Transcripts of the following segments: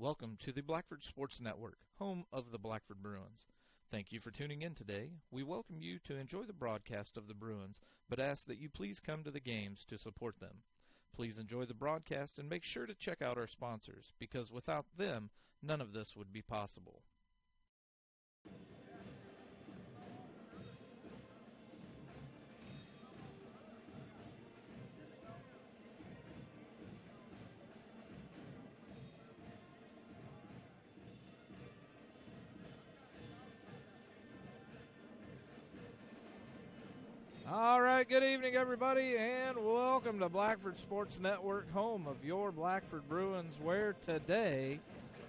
Welcome to the Blackford Sports Network, home of the Blackford Bruins. Thank you for tuning in today. We welcome you to enjoy the broadcast of the Bruins, but ask that you please come to the games to support them. Please enjoy the broadcast and make sure to check out our sponsors, because without them, none of this would be possible. All right, good evening, everybody, and welcome to Blackford Sports Network, home of your Blackford Bruins, where today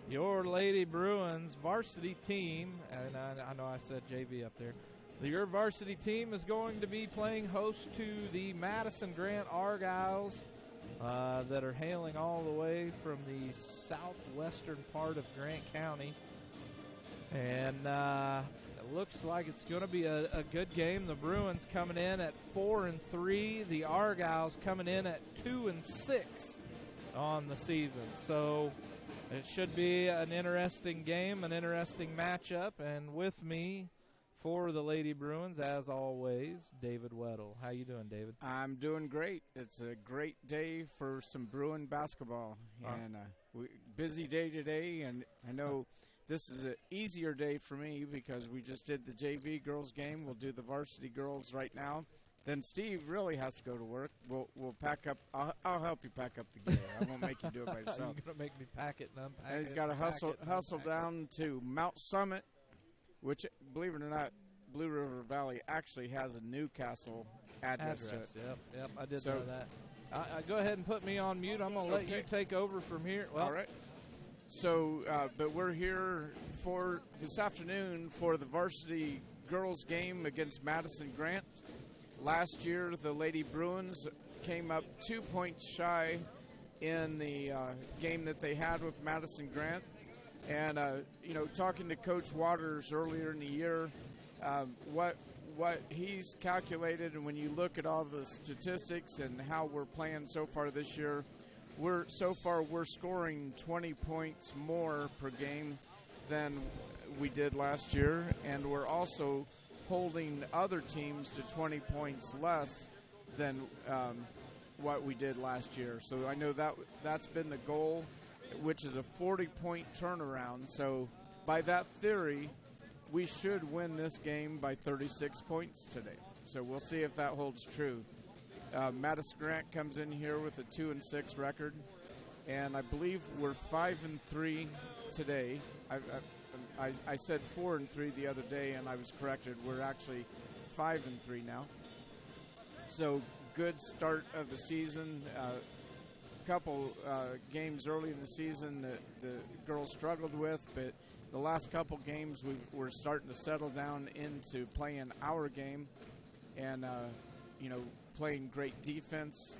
your Lady Bruins varsity team, and I know I said JV up there, your varsity team is going to be playing host to the Madison-Grant Argyles that are hailing all the way from the southwestern part of Grant County. And it looks like it's going to be a good game. The Bruins coming in at 4-3. The Argyles coming in at 2-6 on the season. So it should be an interesting game, an interesting matchup. And with me for the Lady Bruins, as always, David Weddle. How you doing, David? I'm doing great. It's a great day for some Bruin basketball. And busy day today, and I know this is an easier day for me because we just did the JV girls game. We'll do the varsity girls right now. Then Steve really has to go to work. We'll pack up. I'll help you pack up the gear. I won't make you do it by yourself. You're going to make me pack it and unpack it. And he's got to hustle down to Mount Summit, which, believe it or not, Blue River Valley actually has a Newcastle address to it. Yep, I did know that. Go ahead and put me on mute. I'm going to let you take over from here. Well, all right. So, but we're here for this afternoon for the varsity girls game against Madison-Grant. Last year, the Lady Bruins came up 2 points shy in the game that they had with Madison-Grant. And, talking to Coach Waters earlier in the year, what he's calculated, and when you look at all the statistics and how we're playing so far this year, we're scoring 20 points more per game than we did last year, and we're also holding other teams to 20 points less than what we did last year. So I know that's been the goal, which is a 40-point turnaround. So by that theory, we should win this game by 36 points today. So we'll see if that holds true. Madison-Grant comes in here with a 2-6 record, and I believe we're 5-3 today. I said 4-3 the other day, and I was corrected. We're actually 5-3 now. So good start of the season. Couple games early in the season that the girls struggled with, but the last couple games we're starting to settle down into playing our game, and playing great defense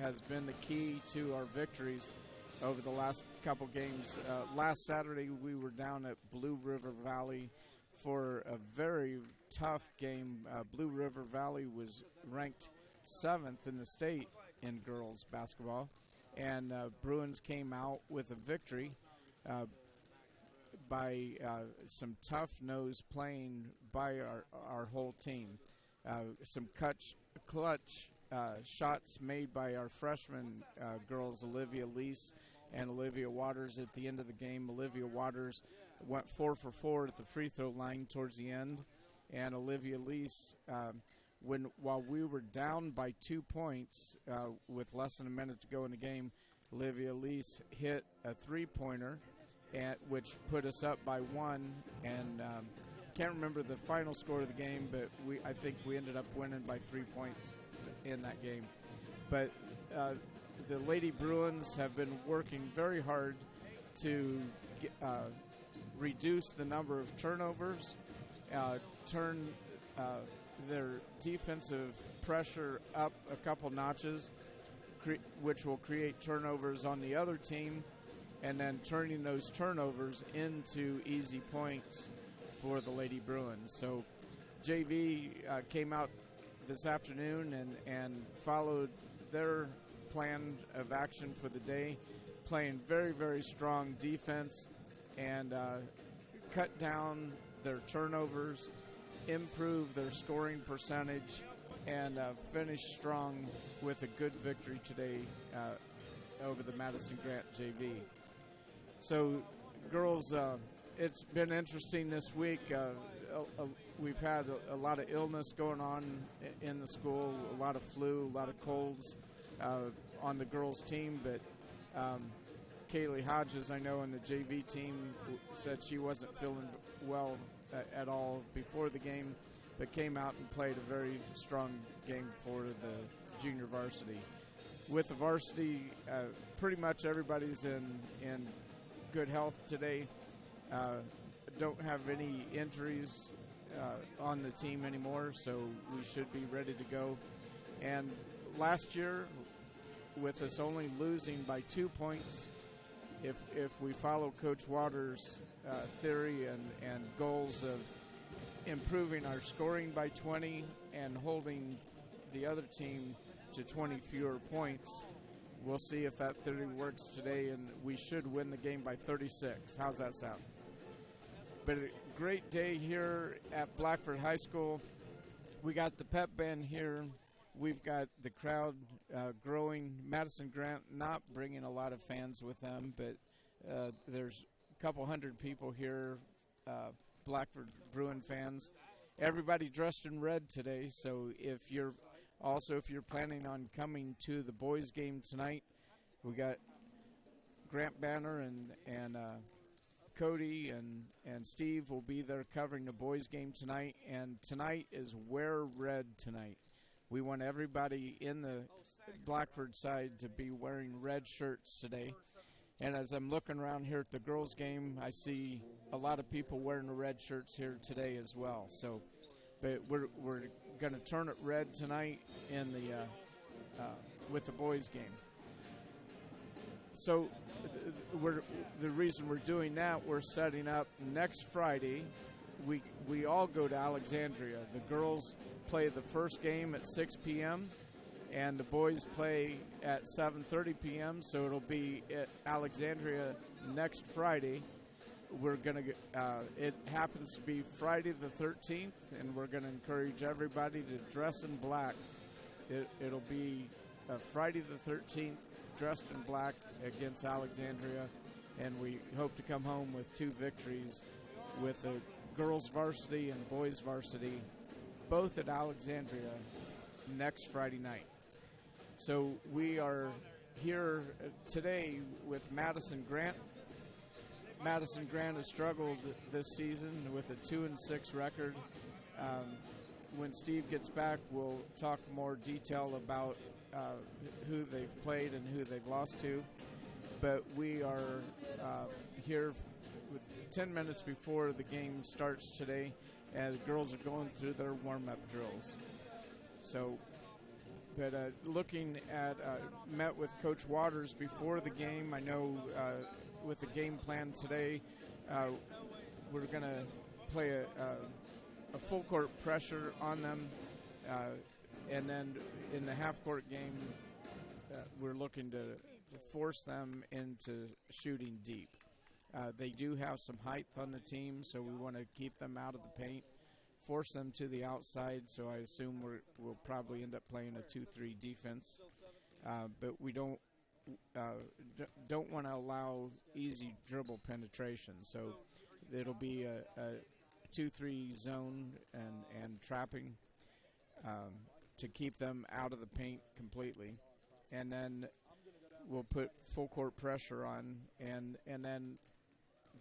has been the key to our victories over the last couple games. Last Saturday, we were down at Blue River Valley for a very tough game. Blue River Valley was ranked 7th in the state in girls basketball, and Bruins came out with a victory by some tough nose playing by our whole team. Some clutch shots made by our freshman girls, Olivia Lease and Olivia Waters, at the end of the game. Olivia Waters went 4 for 4 at the free throw line towards the end, and Olivia Lease, while we were down by 2 points with less than a minute to go in the game, Olivia Lease hit a three-pointer, which put us up by 1, and can't remember the final score of the game, but I think we ended up winning by 3 points in that game. But the Lady Bruins have been working very hard to reduce the number of turnovers, turn their defensive pressure up a couple notches, which will create turnovers on the other team, and then turning those turnovers into easy points for the Lady Bruins. So JV came out this afternoon and followed their plan of action for the day. playing very, very strong defense and cut down their turnovers, improve their scoring percentage, and finish strong with a good victory today over the Madison-Grant JV. So, girls, it's been interesting this week. We've had a lot of illness going on in the school, a lot of flu, a lot of colds on the girls' team, but Kaylee Hodges, I know, in the JV team said she wasn't feeling well at all before the game, but came out and played a very strong game for the junior varsity. With the varsity, pretty much everybody's in good health today. Don't have any injuries on the team anymore, so we should be ready to go. And last year, with us only losing by 2 points, if we follow Coach Waters' theory and goals of improving our scoring by 20 and holding the other team to 20 fewer points, we'll see if that theory works today, and we should win the game by 36. How's that sound? But a great day here at Blackford High School. We got the pep band here. We've got the crowd growing. Madison-Grant not bringing a lot of fans with them, but there's a couple hundred people here, Blackford Bruin fans. Everybody dressed in red today, so if you're planning on coming to the boys' game tonight, we got Grant Banner and Cody and Steve will be there covering the boys' game tonight. And tonight is Wear Red tonight. We want everybody in the Blackford side to be wearing red shirts today. And as I'm looking around here at the girls' game, I see a lot of people wearing the red shirts here today as well. So, but we're going to turn it red tonight in the with the boys' game. So, the reason we're doing that, we're setting up next Friday. We all go to Alexandria. The girls play the first game at 6 p.m. and the boys play at 7:30 p.m. So it'll be at Alexandria next Friday. We're gonna. It happens to be Friday the 13th, and we're gonna encourage everybody to dress in black. It'll be Friday the 13th, dressed in black against Alexandria, and we hope to come home with 2 victories with the girls varsity and boys varsity, both at Alexandria next Friday night. So we are here today with Madison-Grant. Madison-Grant has struggled this season with a 2-6 record. When Steve gets back, we'll talk more detail about who they've played and who they've lost to. But we are here with 10 minutes before the game starts today, and the girls are going through their warm-up drills. So, but looking at, met with Coach Waters before the game. I know with the game plan today, we're going to play a full court pressure on them, and then in the half-court game, we're looking to force them into shooting deep. They do have some height on the team, so we want to keep them out of the paint, force them to the outside, so I assume we'll probably end up playing a 2-3 defense. But we don't want to allow easy dribble penetration, so it'll be a 2-3 zone and trapping to keep them out of the paint completely. And then we'll put full court pressure on, and then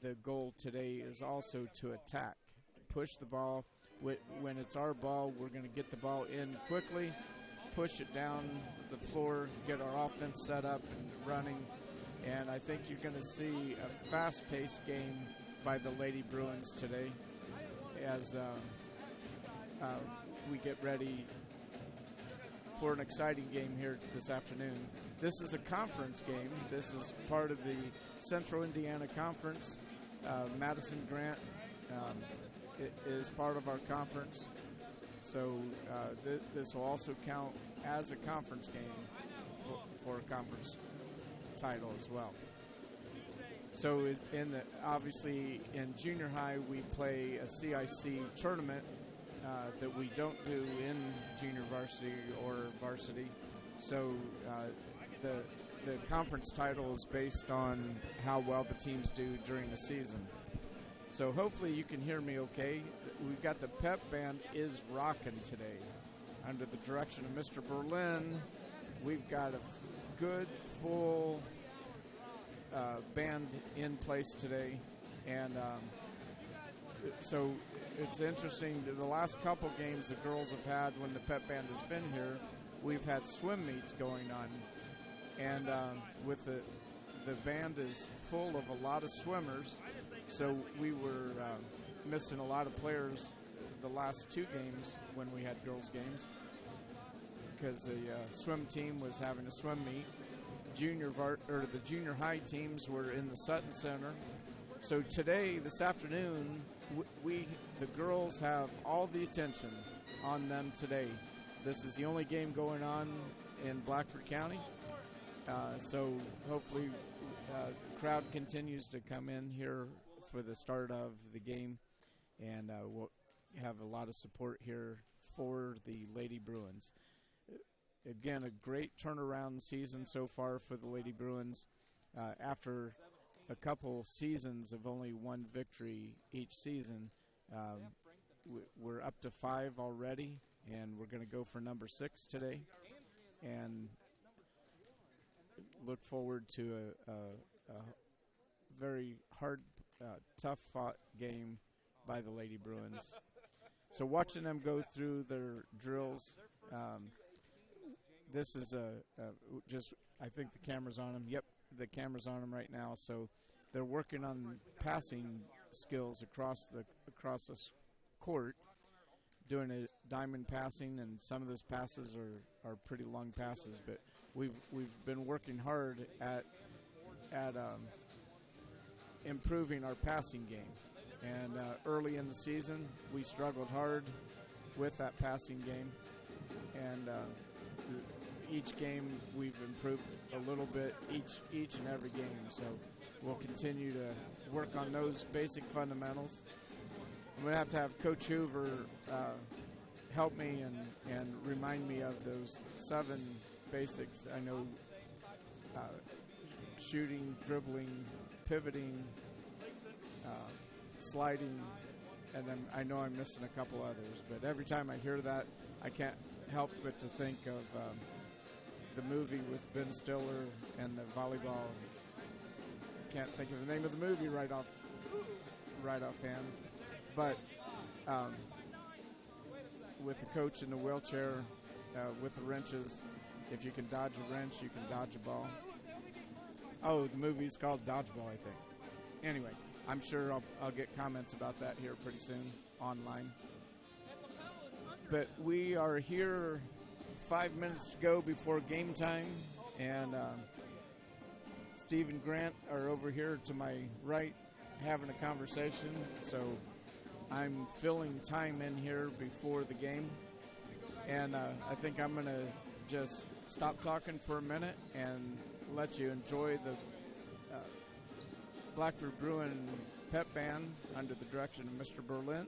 the goal today is also to attack, push the ball. When it's our ball, we're going to get the ball in quickly, push it down the floor, get our offense set up and running. And I think you're going to see a fast-paced game by the Lady Bruins today as we get ready for an exciting game here this afternoon. This is a conference game. This is part of the Central Indiana Conference. Madison-Grant is part of our conference. So this will also count as a conference game for a conference title as well. So obviously in junior high we play a CIC tournament that we don't do in junior varsity or varsity. So the conference title is based on how well the teams do during the season. So hopefully you can hear me okay. We've got the pep band is rocking today. Under the direction of Mr. Berlin, we've got a good full band in place today. And so it's interesting, the last couple games the girls have had when the pep band has been here, we've had swim meets going on. And with the band is full of a lot of swimmers, so we were missing a lot of players the last two games when we had girls games because the swim team was having a swim meet. The junior high teams were in the Sutton Center. So today, this afternoon, the girls have all the attention on them today. This is the only game going on in Blackford County. So hopefully the crowd continues to come in here for the start of the game, and we'll have a lot of support here for the Lady Bruins. Again, a great turnaround season so far for the Lady Bruins. After a couple seasons of only one victory each season, we're up to 5 already, and we're going to go for number 6 today. And look forward to a very hard, tough-fought game by the Lady Bruins. So watching them go through their drills, this is I think the camera's on them. Yep, the camera's on them right now. So they're working on passing skills across the court, doing a diamond passing, and some of those passes are pretty long passes, but we've been working hard at improving our passing game. And early in the season, we struggled hard with that passing game. And each game, we've improved a little bit each and every game. So we'll continue to work on those basic fundamentals. I'm going to have Coach Hoover help me and remind me of those 7 basics. I know shooting, dribbling, pivoting, sliding, and then I know I'm missing a couple others. But every time I hear that, I can't help but to think of the movie with Ben Stiller and the volleyball. Can't think of the name of the movie right offhand. But with the coach in the wheelchair, with the wrenches, if you can dodge a wrench, you can dodge a ball. Oh, the movie's called Dodgeball, I think. Anyway, I'm sure I'll get comments about that here pretty soon online. But we are here 5 minutes to go before game time, and Steve and Grant are over here to my right having a conversation. So I'm filling time in here before the game, and I think I'm going to just stop talking for a minute and let you enjoy the Blackford Bruin pep band under the direction of Mr. Berlin,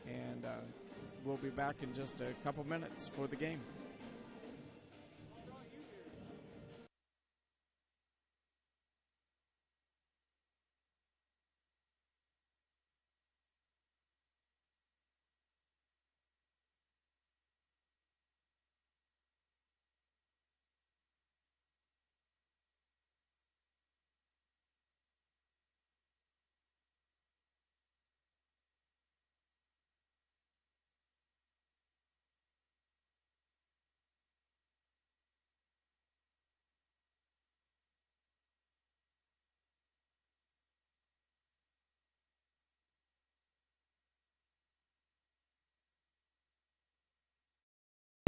and we'll be back in just a couple minutes for the game.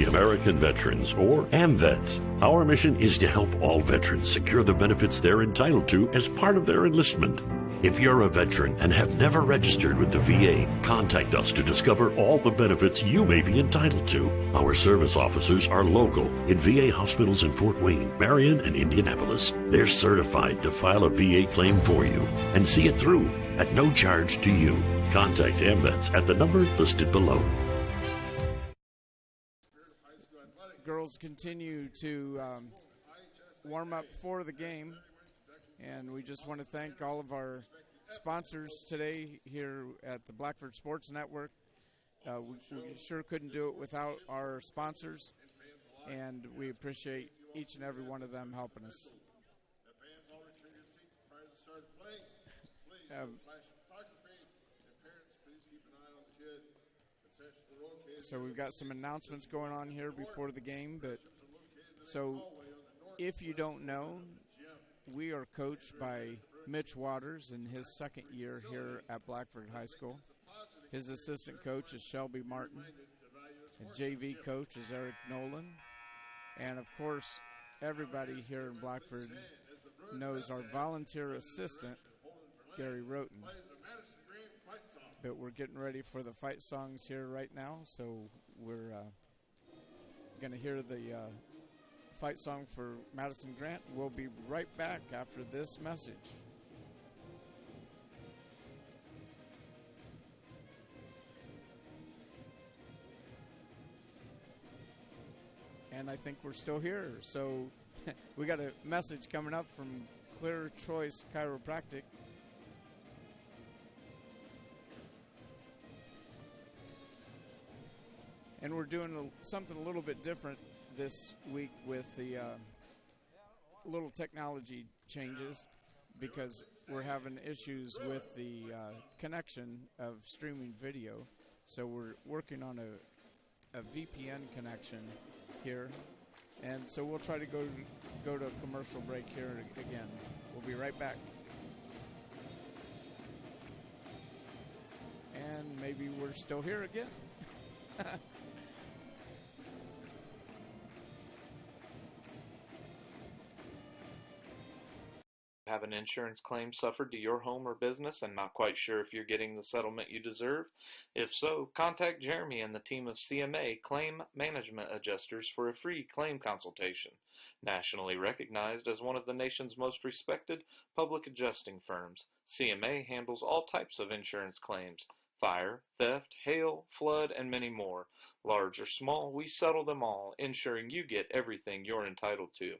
American Veterans, or AMVETS. Our mission is to help all veterans secure the benefits they're entitled to as part of their enlistment. If you're a veteran and have never registered with the VA, contact us to discover all the benefits you may be entitled to. Our service officers are local in VA hospitals in Fort Wayne, Marion, and Indianapolis. They're certified to file a VA claim for you and see it through at no charge to you. Contact AMVETS at the number listed below. Girls continue to warm up for the game, and we just want to thank all of our sponsors today here at the Blackford Sports Network. We sure couldn't do it without our sponsors, and we appreciate each and every one of them helping us. So we've got some announcements going on here before the game, but so if you don't know, we are coached by Mitch Waters in his second year here at Blackford High School. His assistant coach is Shelby Martin. And JV coach is Eric Nolan. And, of course, everybody here in Blackford knows our volunteer assistant, Gary Roten. But we're getting ready for the fight songs here right now, so we're going to hear the fight song for Madison-Grant. We'll be right back after this message. And I think we're still here. So we got a message coming up from Clear Choice Chiropractic. And we're doing something a little bit different this week with the little technology changes, because we're having issues with the connection of streaming video. So we're working on a VPN connection here, and so we'll try to go to a commercial break here again. We'll be right back. And maybe we're still here again. Have an insurance claim suffered to your home or business and not quite sure if you're getting the settlement you deserve? If so, contact Jeremy and the team of CMA Claim Management Adjusters for a free claim consultation. Nationally recognized as one of the nation's most respected public adjusting firms, CMA handles all types of insurance claims: fire, theft, hail, flood, and many more. Large or small, we settle them all, ensuring you get everything you're entitled to.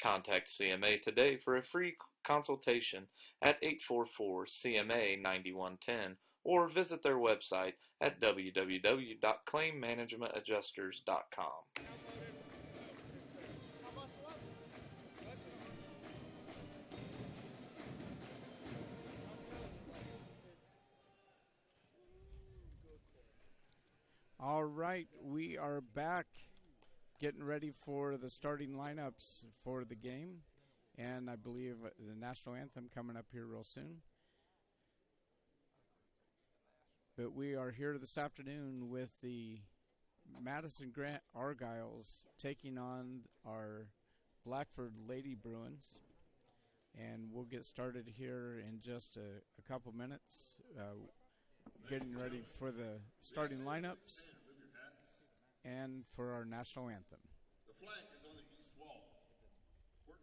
Contact CMA today for a free consultation at 844-CMA-9110 or visit their website at www.claimmanagementadjusters.com. All right, we are back getting ready for the starting lineups for the game. And I believe the national anthem coming up here real soon. But we are here this afternoon with the Madison-Grant Argyles taking on our Blackford Lady Bruins. And we'll get started here in just a couple minutes, getting ready for the starting lineups and for our national anthem. The flag is on the east wall. The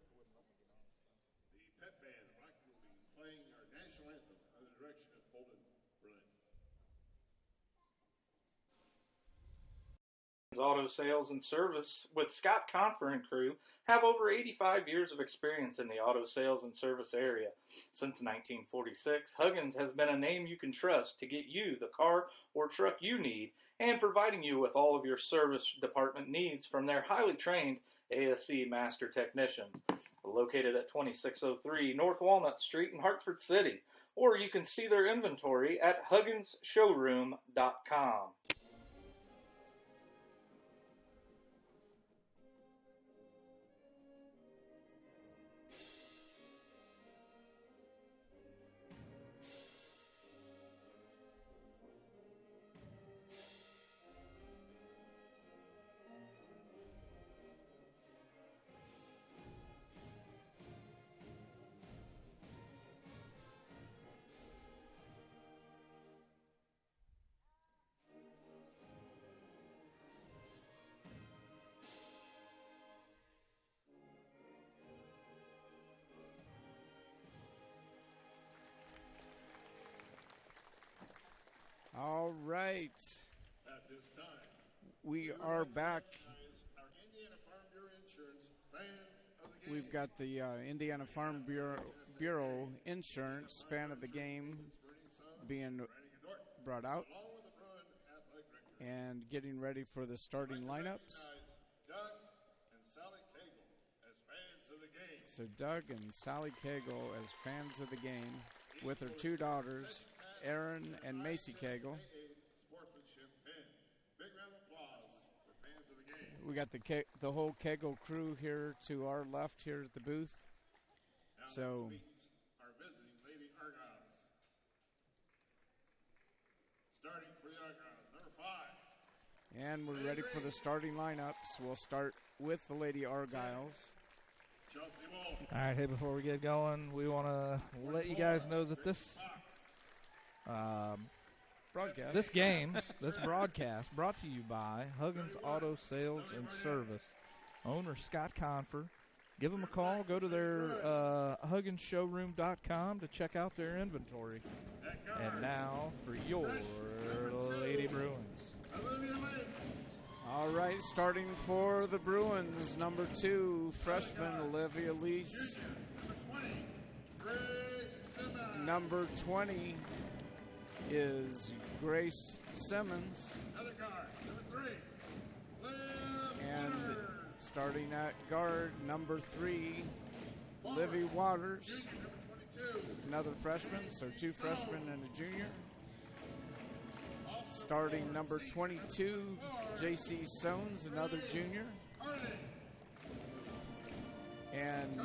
pep band Blackford will be playing our national anthem under the direction of Holden Berlin. Auto Sales and Service with Scott Confer and crew have over 85 years of experience in the auto sales and service area. Since 1946, Huggins has been a name you can trust to get you the car or truck you need and providing you with all of your service department needs from their highly trained ASE master technicians. Located at 2603 North Walnut Street in Hartford City, or you can see their inventory at hugginsshowroom.com. All right. At this time, We are back. our Indiana Farm Bureau Insurance fans of the game. We've got the Indiana Farm Bureau Insurance fan of the game being brought out Along with the Bruin Athletic Director, and getting ready for the starting lineups. Doug and Sally Cagle as fans of the game. So Doug and Sally Cagle as fans of the game with her two daughters, Erin and Macy Cagle. Sportsmanship pin. Big round of applause for fans of the game. We got the whole Cagle crew here to our left here at the booth. Now So let's meet our visiting Lady Argyles. Starting for the Argyles, number 5. and we're ready for the starting lineups. We'll start with the Lady Argyles. Chelsea Wolf. All right, hey, before we get going, we want to let you guys know that this Broadcast. this broadcast, brought to you by Huggins Auto Sales and Service. Owner Scott Confer. Give them a call. Go to their HugginsShowroom.com to check out their inventory. And now for your Lady Bruins. Olivia Lynch. All right, starting for the Bruins, number 2, freshman Olivia Lease. Number 20, Grace Simmons. Number 20 is Grace Simmons. Another card, number 3, Liv And Waters. starting at guard, number 3, Livy Waters. Junior, number 22. Another freshman, so 2 freshmen and a junior. Starting number 22, J.C. Sones, another junior. And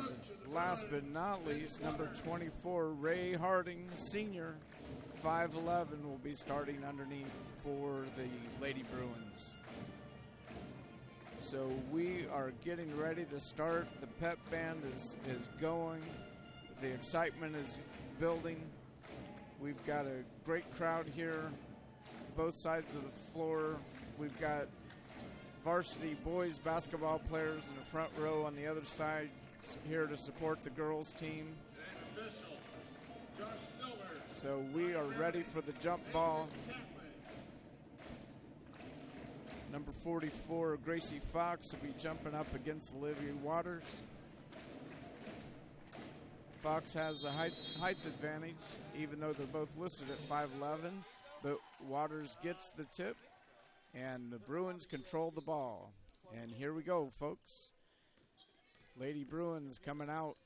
last but not least, number 24, Ray Harding, senior, 5'11", will be starting underneath for the Lady Bruins. So we are getting ready to start. The pep band is going. The excitement is building. We've got a great crowd here, both sides of the floor. We've got varsity boys basketball players in the front row on the other side here to support the girls team. And official, Josh Silver. So we are ready for the jump ball. Number 44, Gracie Fox, will be jumping up against Olivia Waters. Fox has the height advantage, even though they're both listed at 5'11", but Waters gets the tip, and the Bruins control the ball. And here we go, folks. Lady Bruins coming out.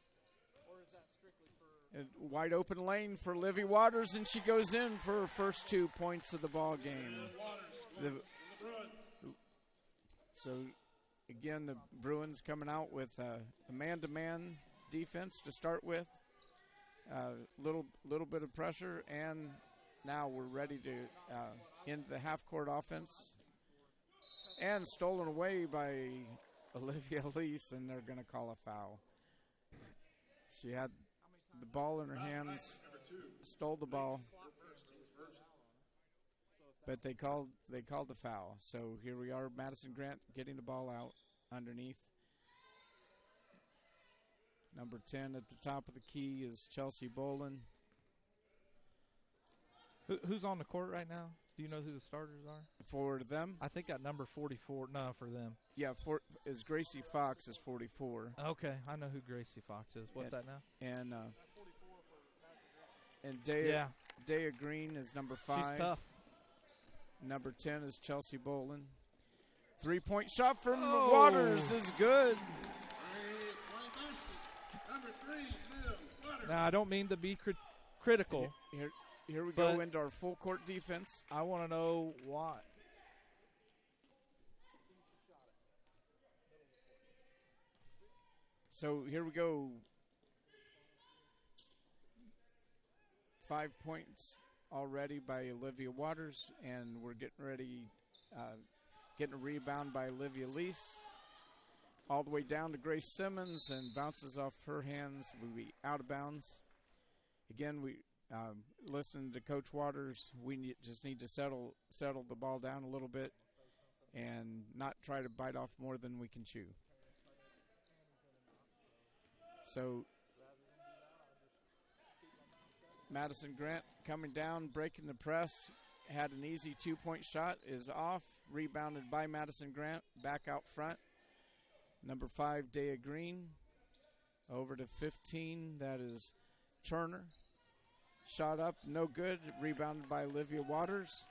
A wide open lane for Livy Waters, and she goes in for her first 2 points of the ball game. So, again, the Bruins coming out with a man-to-man defense to start with. Little bit of pressure, and now we're ready to end the half-court offense. And stolen away by Olivia Lease, and they're going to call a foul. She had the ball in her hands, stole the ball, but they called the foul. So here we are, Madison-Grant getting the ball out underneath. Number 10 at the top of the key is Chelsea Bolin. Who's on the court right now? Do you know who the starters are? For them? I think at number 44. No, for them. Yeah, is Gracie Fox is 44. Okay, I know who Gracie Fox is. What's that now? And Dea Green is number 5. She's tough. Number 10 is Chelsea Bolin. 3-point shot from Waters is good. Number 3, Liv Waters. Now, I don't mean to be critical. Here we go into our full court defense. I want to know why. So here we go. 5 points already by Olivia Waters, and we're getting ready, getting a rebound by Olivia Lease. All the way down to Grace Simmons, and bounces off her hands. We'll be out of bounds. Again, we listening to Coach Waters, we just need to settle the ball down a little bit and not try to bite off more than we can chew. So Madison-Grant coming down, breaking the press, had an easy 2-point shot, is off, rebounded by Madison-Grant, back out front. Number 5, Dea Green, over to 15, that is Turner. Shot up, no good, rebounded by Olivia Waters.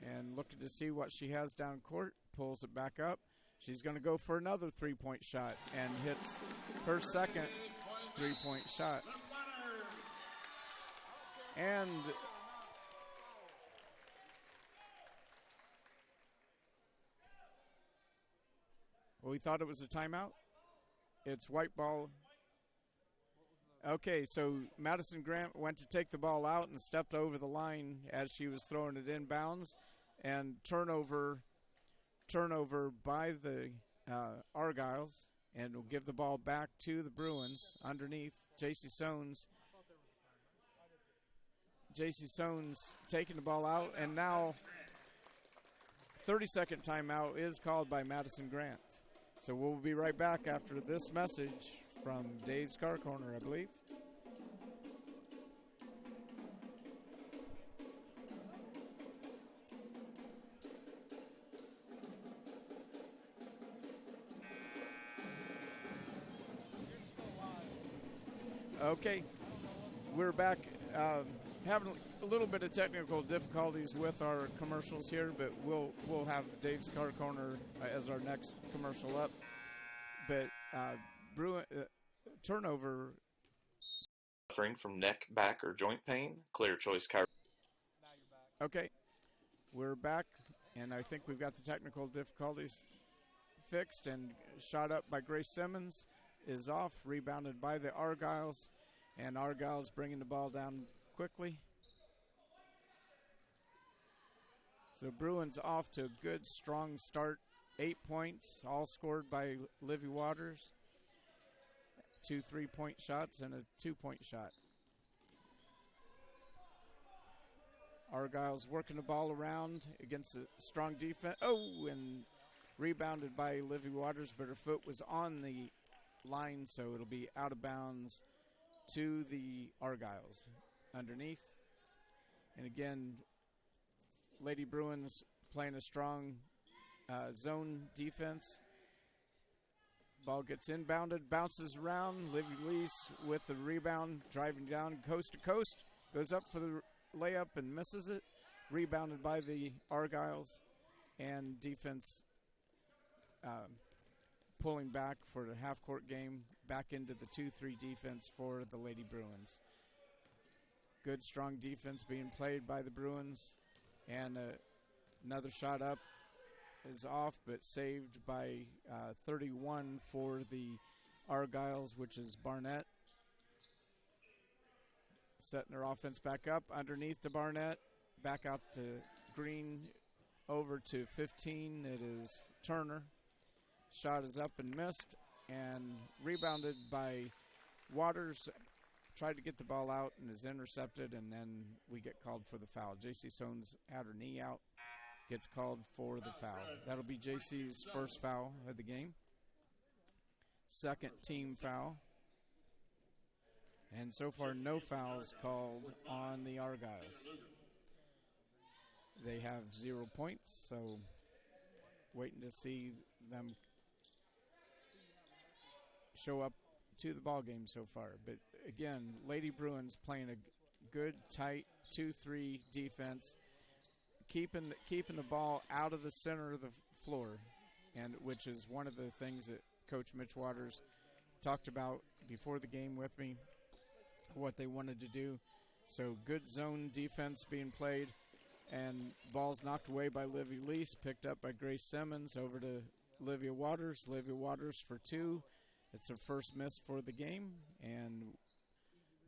And looking to see what she has down court, pulls it back up. She's going to go for another 3-point shot and hits her second 3-point shot. And we thought it was a timeout. It's white ball. Okay, so Madison-Grant went to take the ball out and stepped over the line as she was throwing it inbounds. And turnover by the Argyles, and will give the ball back to the Bruins underneath. J.C. Sones taking the ball out, and now 30-second timeout is called by Madison-Grant. So we'll be right back after this message from Dave's Car Corner, I believe. Okay, we're back. Having a little bit of technical difficulties with our commercials here, but we'll have Dave's Car Corner as our next commercial up. But turnover. Suffering from neck, back, or joint pain? Clear Choice Chiropractic. Okay, we're back, and I think we've got the technical difficulties fixed. And shot up by Grace Simmons is off, rebounded by the Argyles, and Argyles bringing the ball down quickly. So Bruins off to a good, strong start. 8 points, all scored by Livy Waters. 2 3-point shots and a 2-point shot. Argyles working the ball around against a strong defense. Oh, and rebounded by Livy Waters, but her foot was on the line, so it'll be out of bounds to the Argyles underneath. And again, Lady Bruins playing a strong zone defense. Ball gets inbounded, bounces around. Livy Lease with the rebound, driving down coast to coast. Goes up for the layup and misses it. Rebounded by the Argyles, and defense pulling back for the half-court game, back into the 2-3 defense for the Lady Bruins. Good, strong defense being played by the Bruins, and another shot up is off, but saved by 31 for the Argyles, which is Barnett. Setting their offense back up underneath to Barnett, back out to Green, over to 15. It is Turner. Shot is up and missed, and rebounded by Waters. Tried to get the ball out and is intercepted, and then we get called for the foul. J.C. Sones had her knee out, gets called for the foul. That'll be J.C.'s first foul of the game. Second team foul. And so far, no fouls called on the Argyles. They have 0 points, so waiting to see them show up to the ball game so far. But again, Lady Bruins playing a good, tight 2-3 defense, keeping the ball out of the center of the floor, and which is one of the things that Coach Mitch Waters talked about before the game with me, what they wanted to do. So good zone defense being played, and balls knocked away by Livy Lease, picked up by Grace Simmons, over to Olivia Waters. Olivia Waters for 2. It's her first miss for the game, and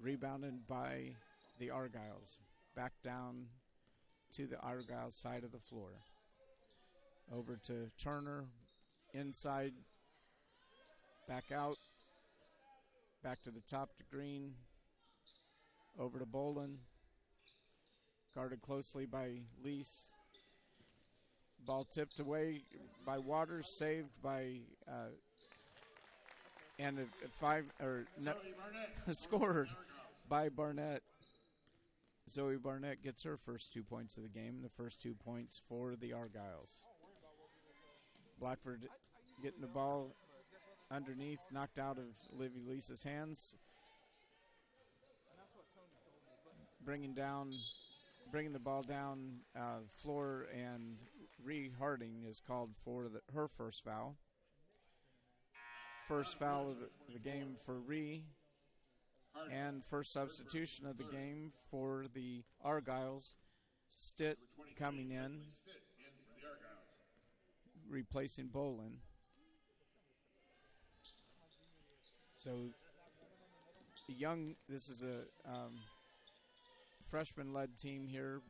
rebounded by the Argyles. Back down to the Argyles side of the floor. Over to Turner, inside, back out, back to the top to Green, over to Bolin, guarded closely by Lease. Ball tipped away by Waters, saved by scored by Barnett. Zoe Barnett gets her first 2 points of the game, the first 2 points for the Argyles. Blackford getting the ball underneath, knocked out of Livy Lisa's hands. Bringing the ball down floor, and Ree Harding is called for her first foul. First foul of the game for Ree, and first substitution of the game for the Argyles. Stitt coming in, replacing Bolin. So this is a freshman-led team here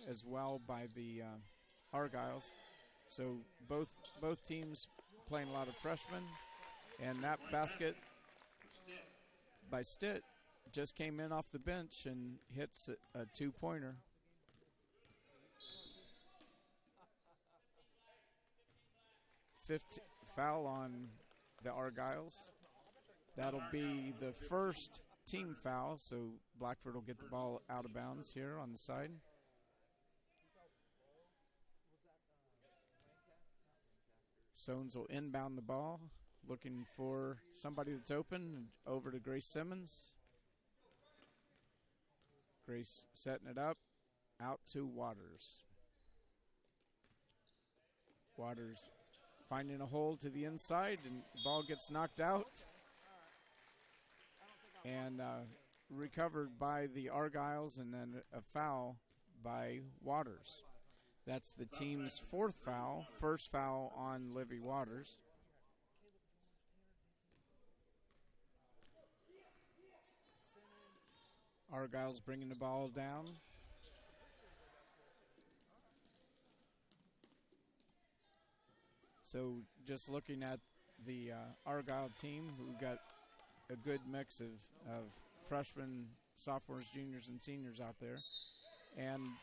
as well by the Argyles. So both teams playing a lot of freshmen. And that basket by Stitt just came in off the bench and hits a two-pointer. Fifth foul on the Argyles. That'll be the first team foul, so Blackford will get the ball out of bounds here on the side. Sones will inbound the ball, looking for somebody that's open, over to Grace Simmons. Grace setting it up, out to Waters. Waters finding a hole to the inside, and the ball gets knocked out. And recovered by the Argyles, and then a foul by Waters. That's the team's fourth foul, first foul on Livy Waters. Argyles bringing the ball down. So just looking at the Argyle team, who got a good mix of freshmen, sophomores, juniors, and seniors out there. And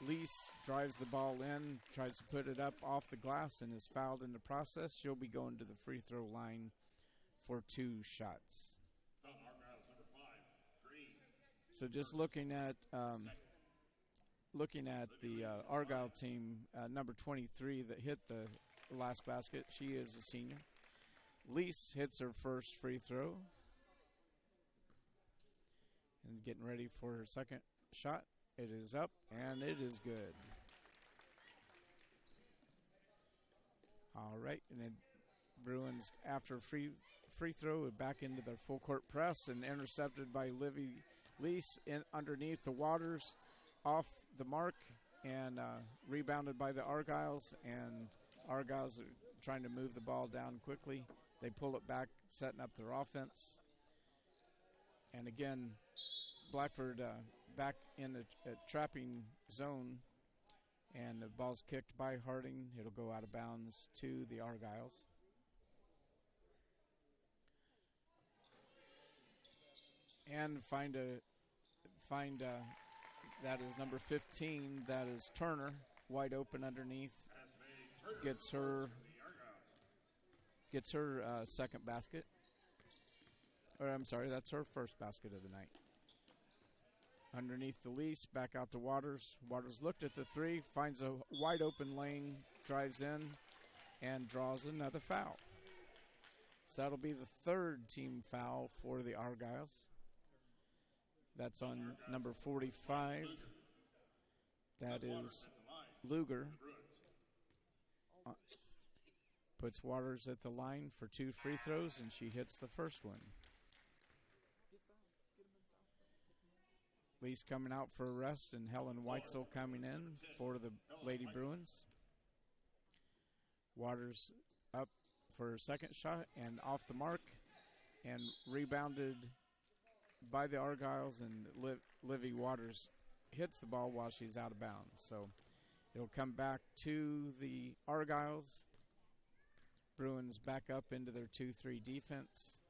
Lease drives the ball in, tries to put it up off the glass, and is fouled in the process. She'll be going to the free throw line for 2 shots. So just looking at the Argyle team, number 23 that hit the last basket, she is a senior. Lease hits her first free throw. And getting ready for her second shot. It is up, and it is good. All right, and then Bruins, after a free throw, back into their full court press, and intercepted by Livy Lease in underneath the Waters, off the mark, and rebounded by the Argyles. And Argyles are trying to move the ball down quickly. They pull it back, setting up their offense. And again, Blackford back in the trapping zone, and the ball's kicked by Harding. It'll go out of bounds to the Argyles. And find that is number 15. That is Turner, wide open underneath. Gets her second basket. Or I'm sorry, that's her first basket of the night. Underneath the Lease, back out to Waters. Waters looked at the three, finds a wide open lane, drives in, and draws another foul. So that'll be the third team foul for the Argyles. That's on number 45. That is Luger. Puts Waters at the line for 2 free throws, and she hits the first one. Lease coming out for a rest, and Helen Weitzel coming in for the Lady Bruins. Waters up for her second shot and off the mark, and rebounded by the Argyles, and Livy Waters hits the ball while she's out of bounds. So it'll come back to the Argyles. Bruins back up into their 2-3 defense,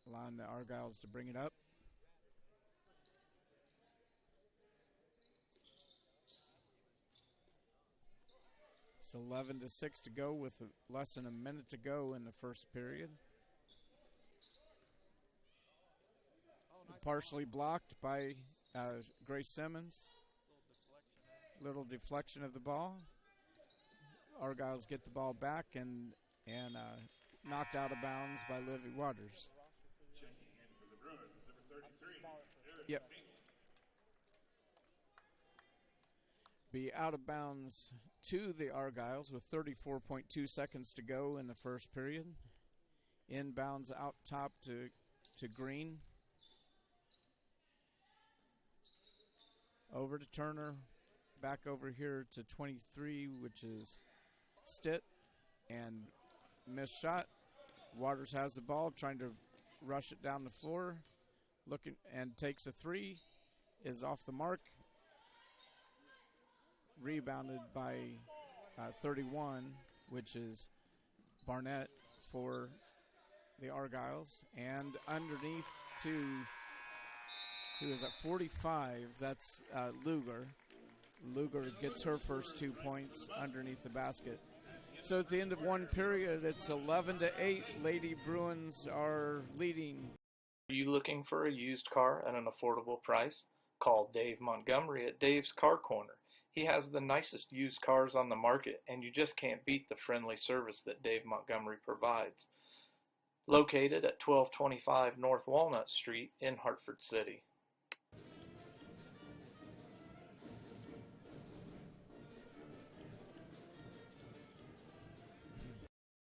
allowing the Argyles to bring it up. It's 11-6 to go with less than a minute to go in the first period. Partially blocked by Grace Simmons. Little deflection of the ball. Argyles get the ball back and knocked out of bounds by Livy Waters. Checking in for the Bruins, number 33, Aaron Yep. Finkel. Be out of bounds to the Argyles with 34.2 seconds to go in the first period. Inbounds out top to Green. Over to Turner. Back over here to 23, which is Stitt. And missed shot. Waters has the ball, trying to rush it down the floor. Looking and takes a three. Is off the mark. Rebounded by 31, which is Barnett for the Argyles. And underneath to, who is at 45, that's Luger. Luger gets her first 2 points underneath the basket. So at the end of one period, it's 11-8. Lady Bruins are leading. Are you looking for a used car at an affordable price? Call Dave Montgomery at Dave's Car Corner. He has the nicest used cars on the market, and you just can't beat the friendly service that Dave Montgomery provides. Located at 1225 North Walnut Street in Hartford City.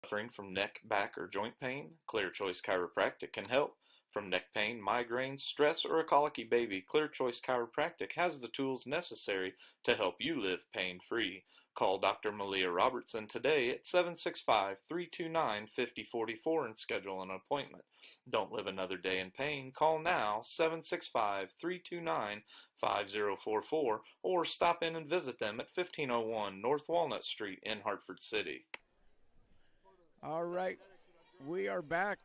Suffering from neck, back, or joint pain? Clear Choice Chiropractic can help. From neck pain, migraines, stress, or a colicky baby, Clear Choice Chiropractic has the tools necessary to help you live pain-free. Call Dr. Malia Robertson today at 765-329-5044 and schedule an appointment. Don't live another day in pain. Call now, 765-329-5044, or stop in and visit them at 1501 North Walnut Street in Hartford City. All right, we are back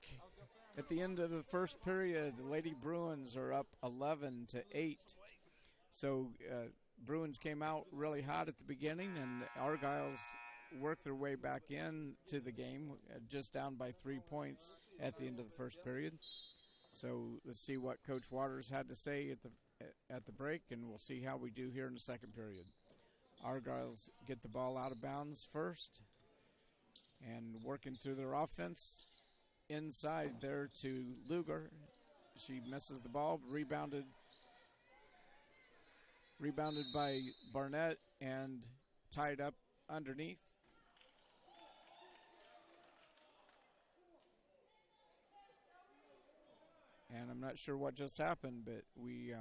at the end of the first period. The Lady Bruins are up 11-8. So Bruins came out really hot at the beginning, and Argyles worked their way back in to the game, just down by 3 points at the end of the first period. So let's see what Coach Waters had to say at the break, and we'll see how we do here in the second period. Argyles get the ball out of bounds first, and working through their offense. Inside there to Luger. She misses the ball, rebounded by Barnett and tied up underneath. And I'm not sure what just happened, but the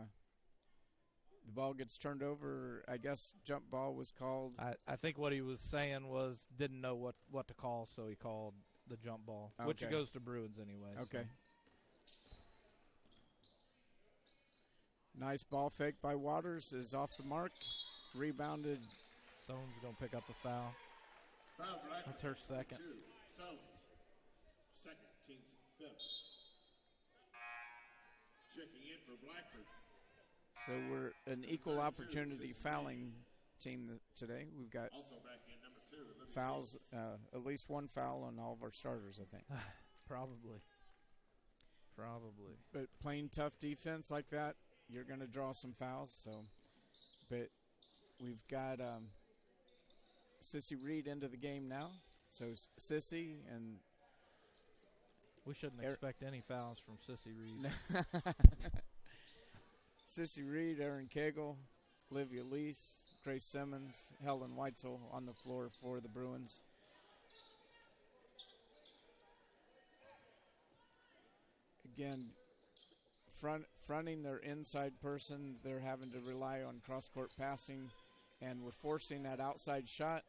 ball gets turned over. I guess jump ball was called. I think what he was saying was didn't know what to call, so he called the jump ball, which Okay. goes to Bruins anyway. Okay. So. Nice ball fake by Waters is off the mark. Rebounded. Soames going to pick up a foul. Foul Blackford, That's her second. 2. Soames, second, team's fifth. Checking in for Blackford. So we're an equal opportunity fouling team today. We've got Also back in number 2. Olivia fouls, Davis. at least one foul on all of our starters, I think. Probably. But playing tough defense like that, you're going to draw some fouls. So, but we've got Sissy Reed into the game now. So Sissy and We shouldn't expect any fouls from Sissy Reed. Sissy Reed, Aaron Cagle, Olivia Lease, Grace Simmons, Helen Weitzel on the floor for the Bruins. Again, fronting their inside person, they're having to rely on cross-court passing, and we're forcing that outside shot.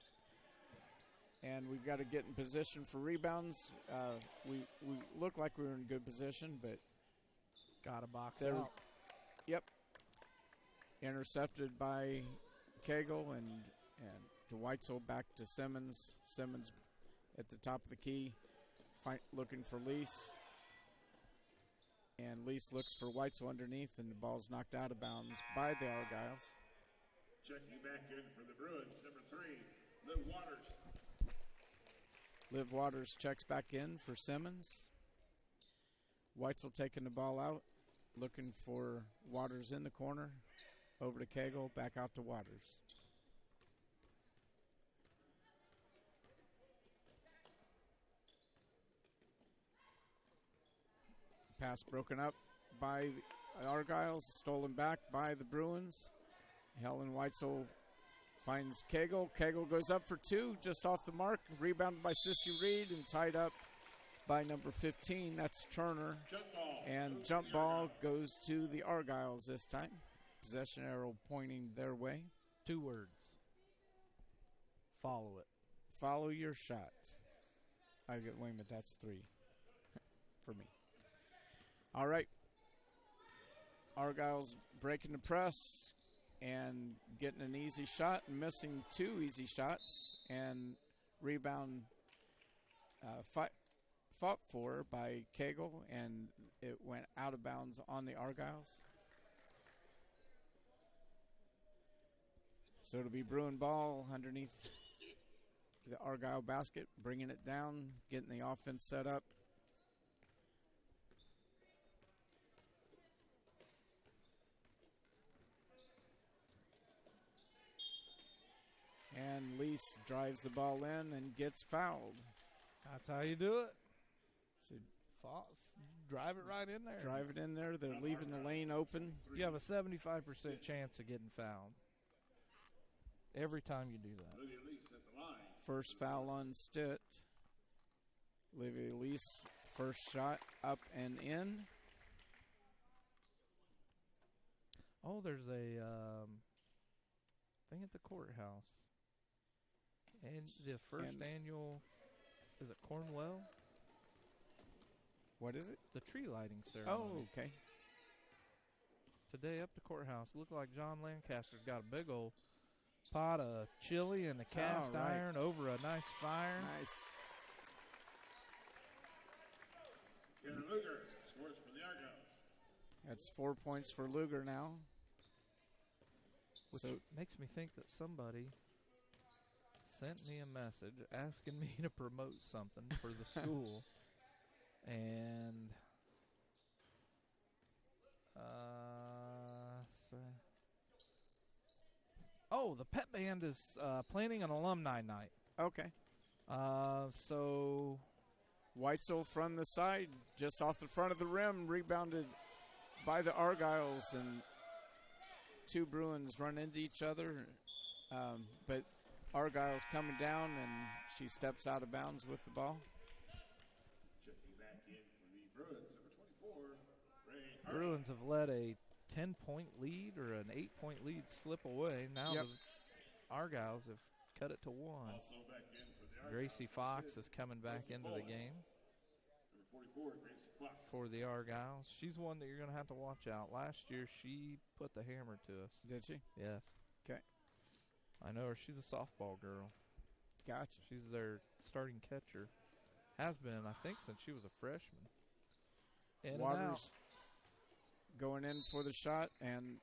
And we've got to get in position for rebounds. We look like we were in good position, but Got a box They're- out. Yep. Intercepted by Cagle and to Weitzel, back to Simmons. Simmons at the top of the key, looking for Lease. And Lease looks for Weitzel underneath, and the ball's knocked out of bounds by the Argyles. Checking back in for the Bruins, number 3, Liv Waters. Liv Waters checks back in for Simmons. Weitzel taking the ball out, looking for Waters in the corner. Over to Cagle, back out to Waters. Pass broken up by the Argyles, stolen back by the Bruins. Helen Weitzel finds Cagle. Cagle goes up for two, just off the mark. Rebounded by Sissy Reed and tied up by number 15. That's Turner. And jump ball goes to the Argyles this time. Possession arrow pointing their way. 2 words. Follow it. Follow your shot. Wait a minute, that's 3 for me. All right. Argyles breaking the press and getting an easy shot, and missing 2 easy shots, and rebound fought for by Cagle, and it went out of bounds on the Argyles. So it'll be Bruin ball underneath the Argyle basket, bringing it down, getting the offense set up. And Lease drives the ball in and gets fouled. That's how you do it. So Drive it right in there. drive it in there. They're leaving the lane open. You have a 75% chance of getting fouled every time you do that. First foul on Stitt. Olivia Lease, first shot up and in. Oh, there's a thing at the courthouse. And the first annual, is it Cornwell? What is it? The tree lighting ceremony. Oh, okay. Today up the courthouse. Looked like John Lancaster's got a big old pot of chili and a cast right. iron over a nice fire. Nice. Karen Luger scores for the Argyles. That's 4 points for Luger now. Which So makes me think that somebody sent me a message asking me to promote something for the school. And the pep band is planning an alumni night. okay. So Weitzel from the side, just off the front of the rim, rebounded by the Argyles, and 2 Bruins run into each other. But Argyle's coming down, and she steps out of bounds with the ball. Checking back in for the Bruins, number 24, Ray Bruins have let a 10-point lead or an 8-point lead slip away. Now Yep. the Argyles have cut it to 1. Also back in for the Argyles. Gracie Fox is coming back into the game Number 44, Gracie Fox. for the Argyles. She's one that you're going to have to watch out. Last year, she put the hammer to us. Did she? Yes. Okay. I know her. She's a softball girl. Gotcha. She's their starting catcher. Has been, I think, since she was a freshman. In and out. Waters going in for the shot and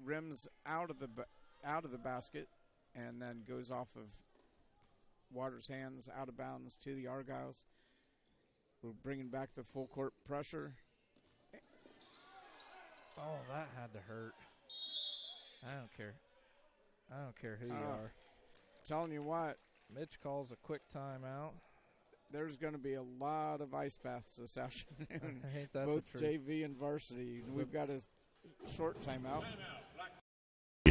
rims out of the basket, and then goes off of Waters' hands, out of bounds to the Argyles. We're bringing back the full court pressure. Oh, that had to hurt. I don't care. I don't care who you are. Telling you what, Mitch calls a quick timeout. there's going to be a lot of ice baths this afternoon, Ain't that both the truth? JV and varsity. We've got a short timeout.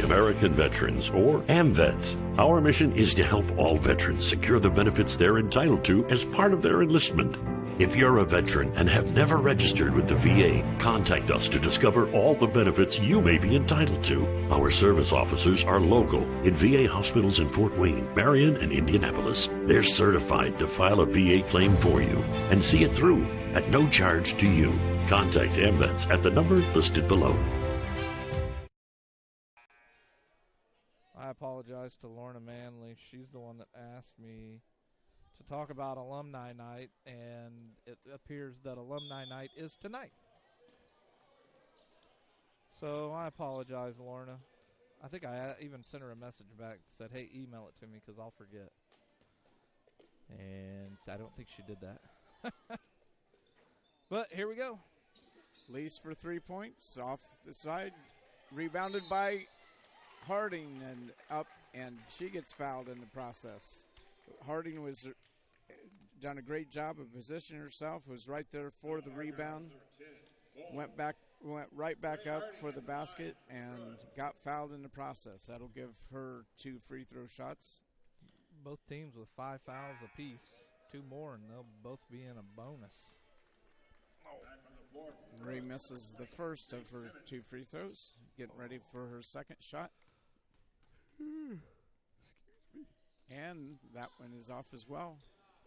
American Veterans, or AMVETS. Our mission is to help all veterans secure the benefits they're entitled to as part of their enlistment. If you're a veteran and have never registered with the VA, contact us to discover all the benefits you may be entitled to. Our service officers are local in VA hospitals in Fort Wayne, Marion, and Indianapolis. They're certified to file a VA claim for you and see it through at no charge to you. Contact AMVETS at the number listed below. I apologize to Lorna Manley. She's the one that asked me to talk about alumni night, and it appears that alumni night is tonight. So I apologize, Lorna. I think I even sent her a message back that said, hey, email it to me because I'll forget. And I don't think she did that. But here we go. Lease for 3 points off the side, rebounded by Harding and up, and she gets fouled in the process. Harding was done a great job of positioning herself, was right there for the rebound, went right back up for the basket, and got fouled in the process. That'll give her 2 free throw shots. Both teams with 5 fouls apiece. 2 more, and they'll both be in a bonus. Ray misses the first of her 2 free throws, getting ready for her second shot. And that one is off as well.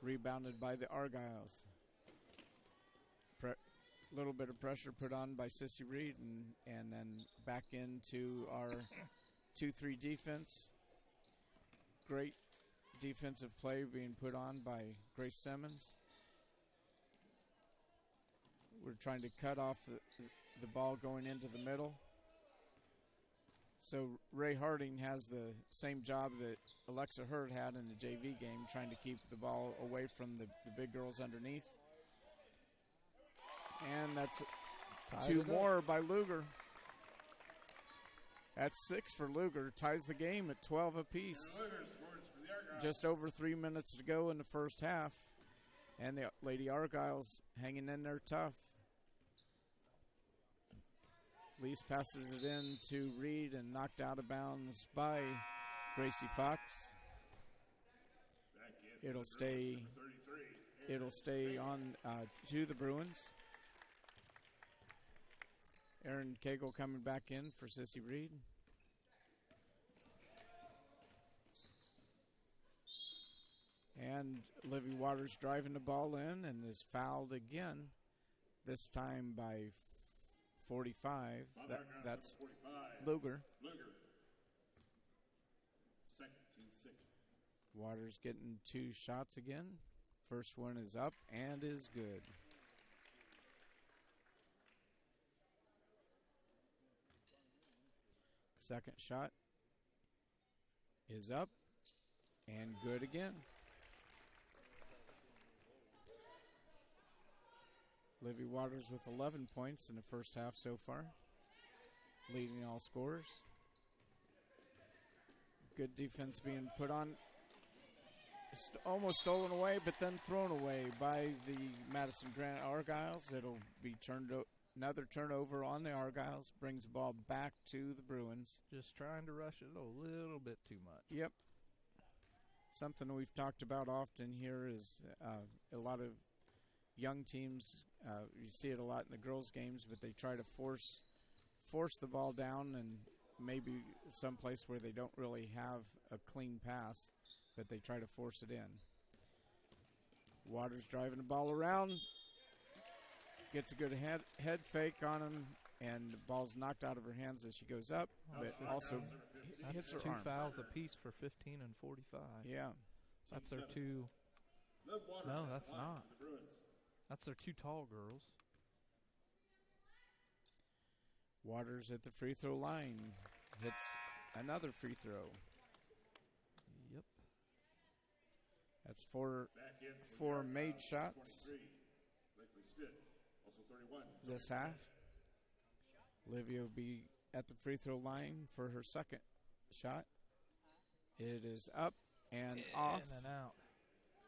Rebounded by the Argyles. Little bit of pressure put on by Sissy Reed, and then back into our 2-3 defense. Great defensive play being put on by Grace Simmons. We're trying to cut off the ball going into the middle. So Ray Harding has the same job that Alexa Hurd had in the JV game, trying to keep the ball away from the big girls underneath. And that's 2 more by Luger. That's 6 for Luger. Ties the game at 12 apiece. Just over 3 minutes to go in the first half. And the Lady Argyles hanging in there tough. Lease passes it in to Reed and knocked out of bounds by Gracie Fox. It'll stay on to the Bruins. Erin Cagle coming back in for Sissy Reed. And Livy Waters driving the ball in and is fouled again, this time by 45. That's 45. Luger. Luger. Second, team 6th. Waters getting 2 shots again. First one is up and is good. Second shot is up and good again. Livy Waters with 11 points in the first half so far, leading all scorers. Good defense being put on. Almost stolen away, but then thrown away by the Madison-Grant Argyles. It'll be another turnover on the Argyles. Brings the ball back to the Bruins. Just trying to rush it a little bit too much. Yep. Something we've talked about often here is a lot of young teams. You see it a lot in the girls' games, but they try to force the ball down, and maybe someplace where they don't really have a clean pass, but they try to force it in. Waters driving the ball around, gets a good head fake on him, and the ball's knocked out of her hands as she goes up, but also hits her That's 2 arm. fouls apiece for 15 and 45. Yeah. That's their 2. No, that's not. That's their 2 tall girls. Waters at the free throw line hits another free throw. Yep. That's 4 made shots this half. Olivia will be at the free throw line for her second shot. It is up and off. In and out.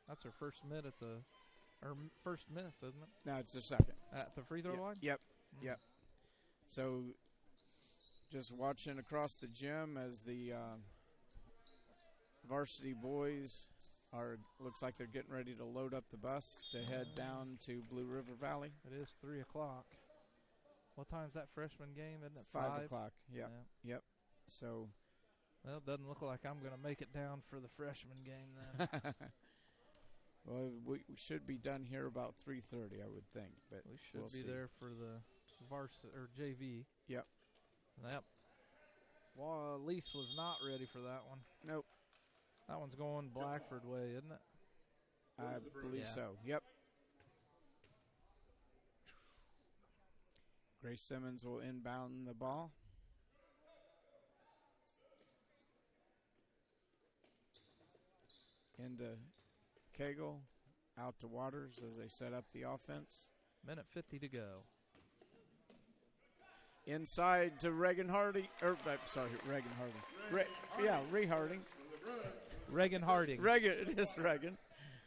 That's her first first miss, isn't it? No, it's her second. At the free throw line? Yep. Yep. So just watching across the gym as the varsity boys looks like they're getting ready to load up the bus to head down to Blue River Valley. It is 3 o'clock. What time's that freshman game? Isn't it 5 o'clock? Yep. Yeah. Yep. So. Well, it doesn't look like I'm going to make it down for the freshman game then. Well, we should be done here about 3:30, I would think. But we should we'll be see. there for the varsity or JV. Yep. Yep. Well, Elise was not ready for that one. Nope. That one's going Blackford way, isn't it? I believe so. Yep. Grace Simmons will inbound the ball. Into Cagle, out to Waters as they set up the offense. Minute 50 to go. Inside to Reagan Harding. Reagan Harding. Ray Harding. Reagan Harding. It is Reagan.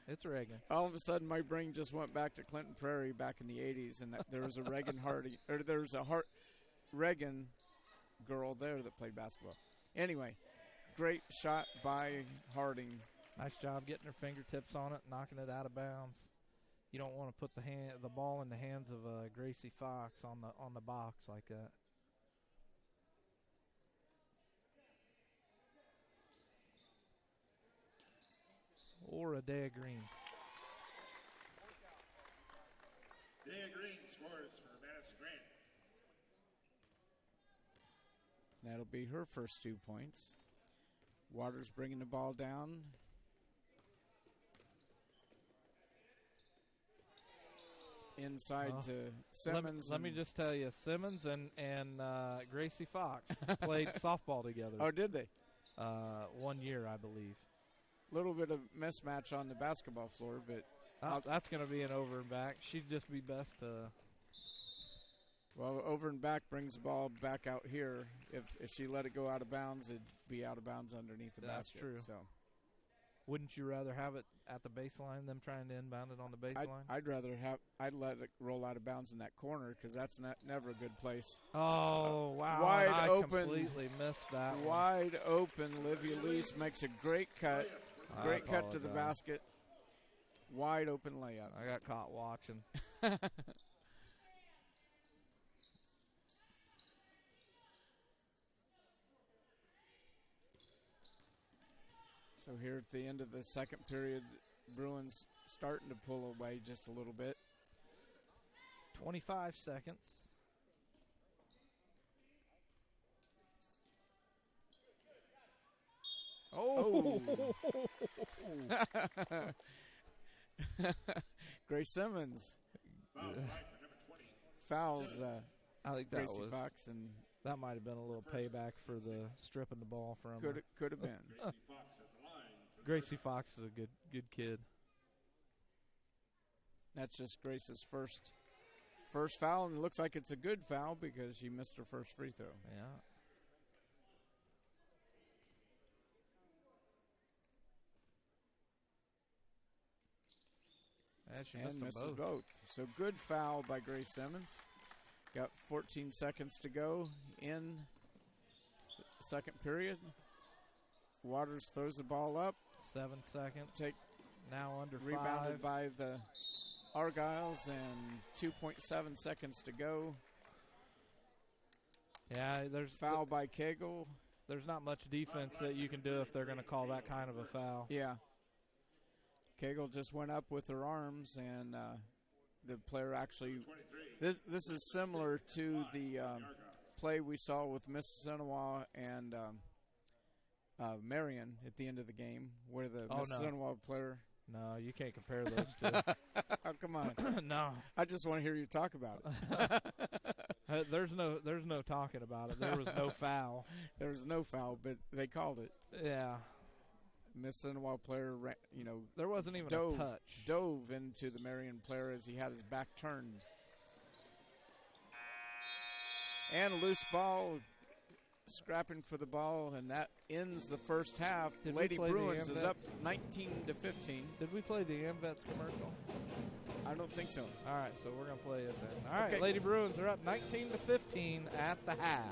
It's Reagan. All of a sudden, my brain just went back to Clinton Prairie back in the 80s, and there was a Reagan Hardy, or there was a Reagan girl there that played basketball. Anyway, great shot by Harding. Nice job getting her fingertips on it, knocking it out of bounds. You don't want to put the ball in the hands of Gracie Fox on the box like that. Or a Dea Green. Dea Green scores for Madison-Grant. That'll be her first 2 points. Waters bringing the ball down. Inside to Simmons. Let me just tell you, Simmons and Gracie Fox played softball together. Oh, did they? 1 year, I believe. A little bit of mismatch on the basketball floor, but that's going to be an over and back. She'd just be best to. Well, over and back brings the ball back out here. If she let it go out of bounds, it'd be out of bounds underneath the That's basket. true. So, wouldn't you rather have it at the baseline than trying to inbound it on the baseline? I'd let it roll out of bounds in that corner because that's never a good place. Oh, wow. Wide I open. Completely missed that one. Wide open. Livia Lease makes a great cut. Great cut to the basket. Wide open layup. I got caught watching. So here at the end of the second period, Bruins starting to pull away just a little bit. 25 seconds. Oh. Grace Simmons fouls I think that Gracie Fox, and that might have been a little payback for the stripping the ball from her. Could have been. Gracie Fox is a good kid. That's just Grace's first foul, and it looks like it's a good foul because she missed her first free throw. Yeah. And misses both. So good foul by Grace Simmons. Got 14 seconds to go in the second period. Waters throws the ball up. 7 seconds. Now under 5. Rebounded by the Argyles and 2.7 seconds to go. Yeah, there's foul by Cagle. There's not much defense that you can do if they're going to call that kind of a foul. Yeah. Cagle just went up with her arms, and the player actually. This is similar to the play we saw with Mississinawa and Marion at the end of the game, where the Mississinawa player. No, you can't compare those two. Oh, come on. No. I just want to hear you talk about it. There's no talking about it. There was no foul. There was no foul, but they called it. Yeah. Mississinawa player, there wasn't even a touch. Dove into the Marion player as he had his back turned. And a loose ball, scrapping for the ball, and that ends the first half. Lady Bruins is up 19-15. Did we play the AmVets commercial? I don't think so. All right, so we're going to play it then. All right, okay. Lady Bruins are up 19-15 at the half.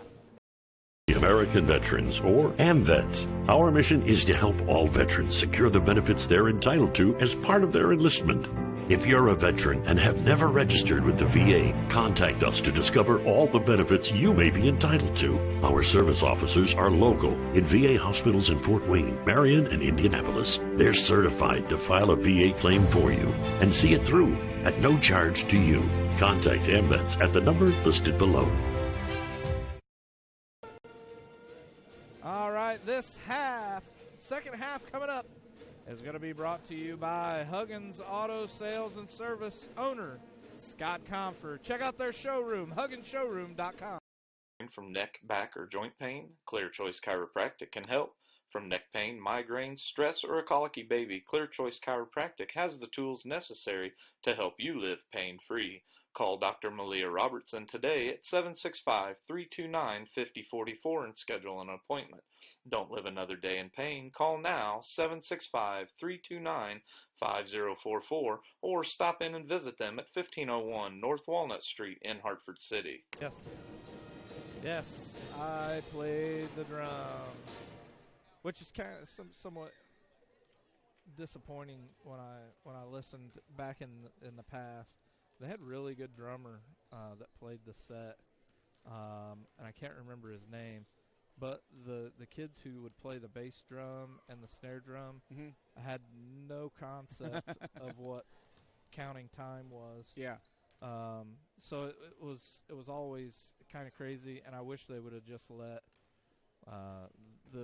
American Veterans, or AmVets. Our mission is to help all veterans secure the benefits they're entitled to as part of their enlistment. If you're a veteran and have never registered with the VA, contact us to discover all the benefits you may be entitled to. Our service officers are local in VA hospitals in Fort Wayne, Marion, and Indianapolis. They're certified to file a VA claim for you and see it through at no charge to you. Contact AmVets at the number listed below. All right, this second half coming up, is going to be brought to you by Huggins Auto Sales and Service owner, Scott Comfort. Check out their showroom, HugginsShowroom.com. From neck, back, or joint pain, Clear Choice Chiropractic can help. From neck pain, migraine, stress, or a colicky baby, Clear Choice Chiropractic has the tools necessary to help you live pain-free. Call Dr. Malia Robertson today at 765-329-5044 and schedule an appointment. Don't live another day in pain. Call now, 765-329-5044, or stop in and visit them at 1501 North Walnut Street in Hartford City. Yes. Yes, I played the drums, which is kind of somewhat disappointing when I listened back in the past. They had really good drummer that played the set, and I can't remember his name, but the kids who would play the bass drum and the snare drum had no concept of what counting time was. Yeah. So it was always kind of crazy, and I wish they would have just let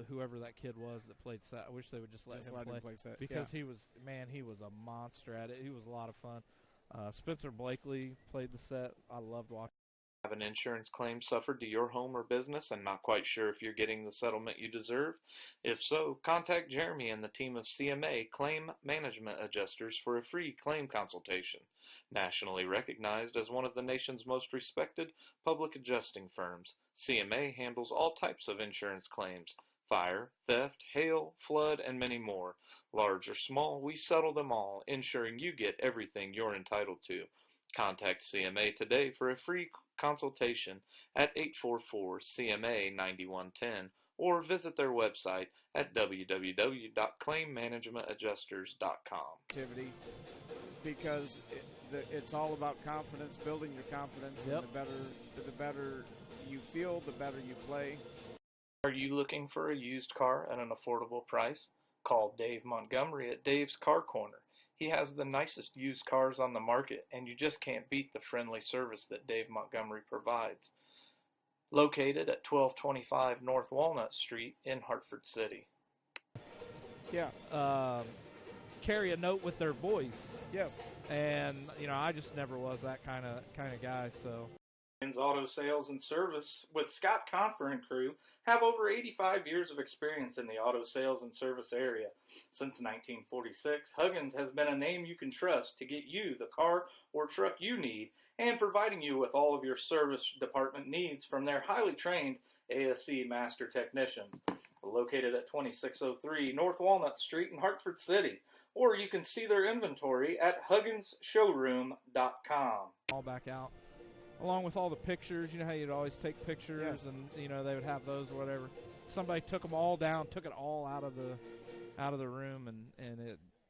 whoever that kid was that played set. I wish they would just let him play set because he was a monster at it. He was a lot of fun. Spencer Blakely played the set. I loved watching. Have an insurance claim suffered to your home or business and not quite sure if you're getting the settlement you deserve? If so, contact Jeremy and the team of CMA Claim Management Adjusters for a free claim consultation. Nationally recognized as one of the nation's most respected public adjusting firms, CMA handles all types of insurance claims: fire, theft, hail, flood, and many more. Large or small, we settle them all, ensuring you get everything you're entitled to. Contact CMA today for a free consultation at 844-CMA-9110 or visit their website at www.claimmanagementadjusters.com. Because it's all about confidence, building your confidence, Yep. and the better you feel, the better you play. Are you looking for a used car at an affordable price? Call Dave Montgomery at Dave's Car Corner. He has the nicest used cars on the market, and you just can't beat the friendly service that Dave Montgomery provides. Located at 1225 North Walnut Street in Hartford City. Yeah. Carry a note with their voice, Yes. and I just never was that kind of guy. So. Auto Sales and Service with Scott Confer and crew have over 85 years of experience in the auto sales and service area. Since 1946, Huggins has been a name you can trust to get you the car or truck you need and providing you with all of your service department needs from their highly trained ASC master technicians. Located at 2603 North Walnut Street in Hartford City, or you can see their inventory at hugginsshowroom.com. All back out. Along with all the pictures, how you'd always take pictures, Yes. and they would have those or whatever. Somebody took them all down, took it all out of the room, and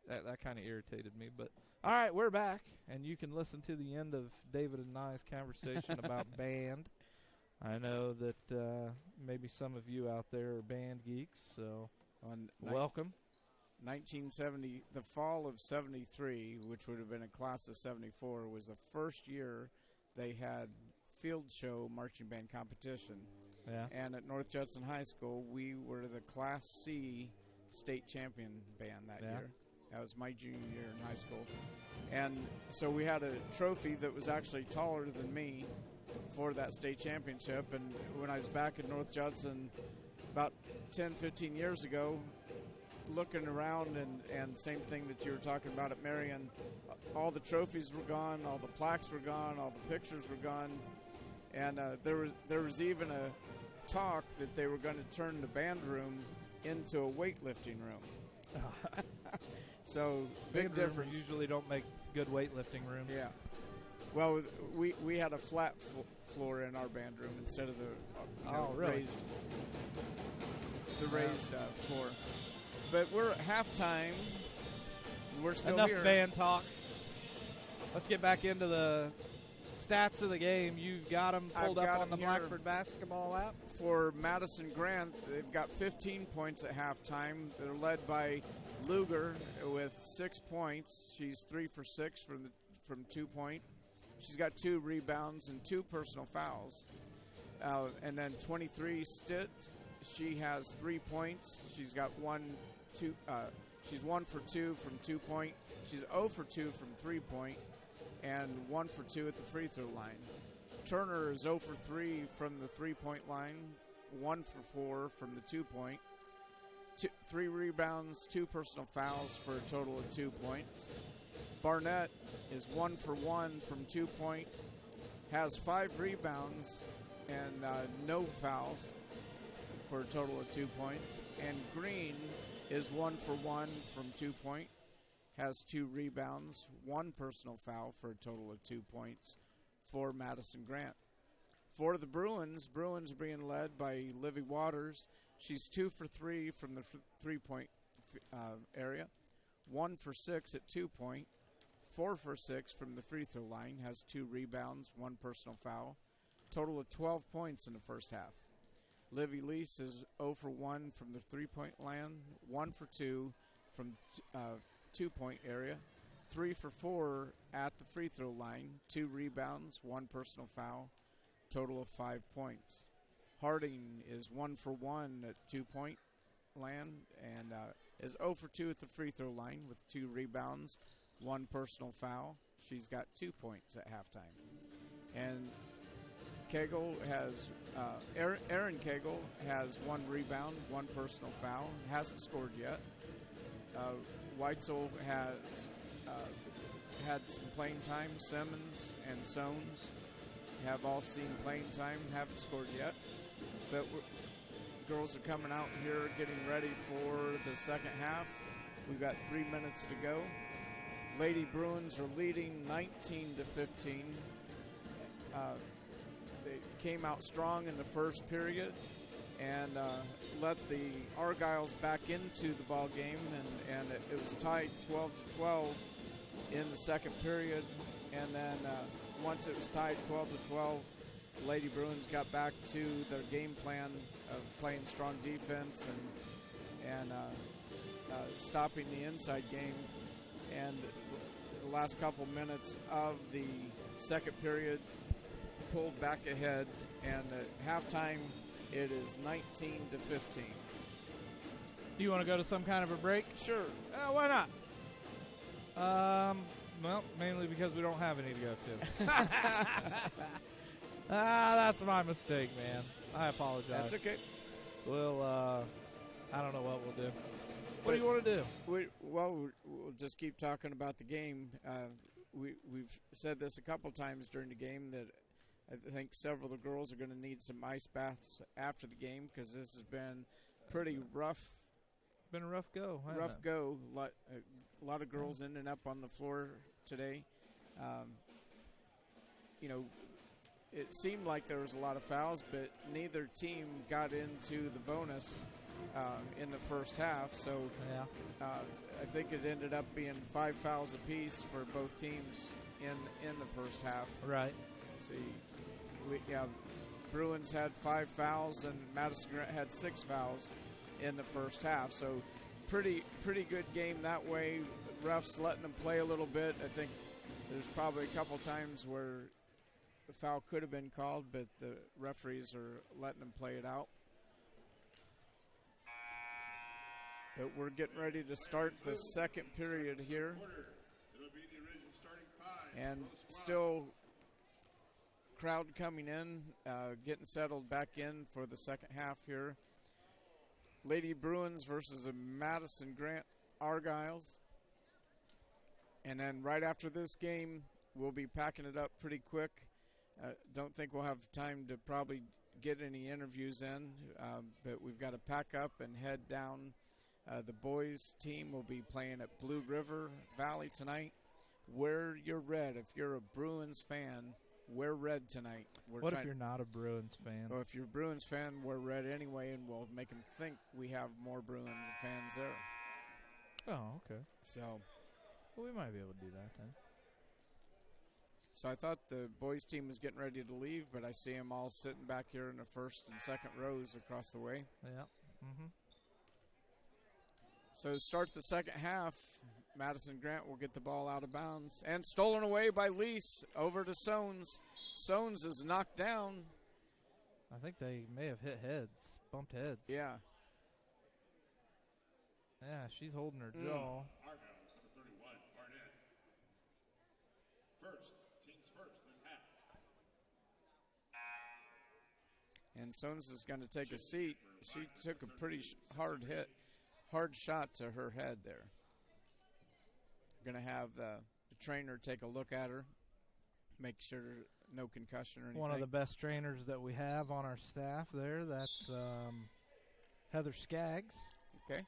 that kind of irritated me. But all right, we're back, and you can listen to the end of David and I's conversation about band. I know that maybe some of you out there are band geeks, so welcome. 1970, the fall of 73, which would have been a class of 74, was the first year they had field show marching band competition. Yeah. And at North Judson High School, we were the Class C state champion band that year. That was my junior year in high school. And so we had a trophy that was actually taller than me for that state championship. And when I was back in North Judson about 10, 15 years ago, looking around, and same thing that you were talking about at Marion, all the trophies were gone, all the plaques were gone, all the pictures were gone, and there was even a talk that they were going to turn the band room into a weightlifting room. So big difference. Usually don't make good weightlifting rooms. Yeah. Well, we had a flat floor in our band room instead of the really? raised floor. But we're at halftime. We're still Enough here. band talk. Let's get back into the stats of the game. You've got them pulled up on the Blackford basketball app. For Madison-Grant, they've got 15 points at halftime. They're led by Luger with 6 points. She's 3 for 6 from 2-point. She's got 2 rebounds and 2 personal fouls. And then 23 Stitt. She has 3 points. She's got 1 for 2 from 2-point. She's 0 for 2 from 3-point, and 1 for 2 at the free throw line. Turner is 0 for 3 from the 3-point line, 1 for 4 from the 2-point. 3 rebounds, 2 personal fouls for a total of 2 points. Barnett is 1 for 1 from 2-point, has 5 rebounds and no fouls for a total of 2 points. And Green is 1 for 1 from 2-point, has 2 rebounds, 1 personal foul for a total of 2 points for Madison-Grant. For the Bruins being led by Livy Waters. She's 2 for 3 from the 3-point area, 1 for 6 at 2-point, 4 for 6 from the free throw line, has 2 rebounds, 1 personal foul, total of 12 points in the first half. Livy Lease is 0 for 1 from the 3-point line, 1 for 2 from 2-point area, 3 for 4 at the free throw line, 2 rebounds, 1 personal foul, total of 5 points. Harding is 1 for 1 at 2-point land and is 0 for 2 at the free throw line with 2 rebounds, 1 personal foul. She's got 2 points at halftime. And Cagle has Aaron Cagle has 1 rebound, 1 personal foul, hasn't scored yet. Weitzel has had some playing time. Simmons and Soames have all seen playing time, haven't scored yet. But girls are coming out here getting ready for the second half. We've got 3 minutes to go. Lady Bruins are leading 19-15. They came out strong in the first period and let the Argyles back into the ball game, and it was tied 12-12 in the second period. And then once it was tied 12-12, Lady Bruins got back to their game plan of playing strong defense and stopping the inside game. And the last couple minutes of the second period pulled back ahead, and at halftime it is 19-15. Do you want to go to some kind of a break? Sure. Why not? Well, mainly because we don't have any to go to. That's my mistake, man. I apologize. That's okay. We'll, I don't know what we'll do. What do you want to do? We'll just keep talking about the game. We've said this a couple times during the game that I think several of the girls are going to need some ice baths after the game because this has been pretty rough. Been a rough go. Rough go. A lot of girls ending up on the floor today. It seemed like there was a lot of fouls, but neither team got into the bonus in the first half. So I think it ended up being 5 fouls apiece for both teams in the first half. Right. Let's see. Bruins had 5 fouls and Madison-Grant had 6 fouls in the first half. So pretty good game that way. Refs letting them play a little bit. I think there's probably a couple times where the foul could have been called, but the referees are letting them play it out. But we're getting ready to start the second period here. And still crowd coming in, getting settled back in for the second half here. Lady Bruins versus the Madison-Grant Argyles. And then right after this game, we'll be packing it up pretty quick. Don't think we'll have time to probably get any interviews in, but we've got to pack up and head down. The boys team will be playing at Blue River Valley tonight. Wear your red. If you're a Bruins fan, wear red tonight. What if you're not a Bruins fan? Well, if you're a Bruins fan, wear red anyway, and we'll make them think we have more Bruins fans there. Oh, okay. So, well, we might be able to do that then. So I thought the boys team was getting ready to leave, but I see them all sitting back here in the first and second rows across the way. Yeah. Mm-hmm. So to start the second half, Madison-Grant will get the ball out of bounds. And stolen away by Lease over to Soanes. Soanes is knocked down. I think they may have hit heads, bumped heads. Yeah. Yeah, she's holding her jaw. Argyles, number 31, Barnett. Team's first this half. And Soanes is going to take a seat. She took a pretty hard shot to her head there. Going to have the trainer take a look at her, make sure no concussion or anything. One of the best trainers that we have on our staff there. That's Heather Skaggs. Okay.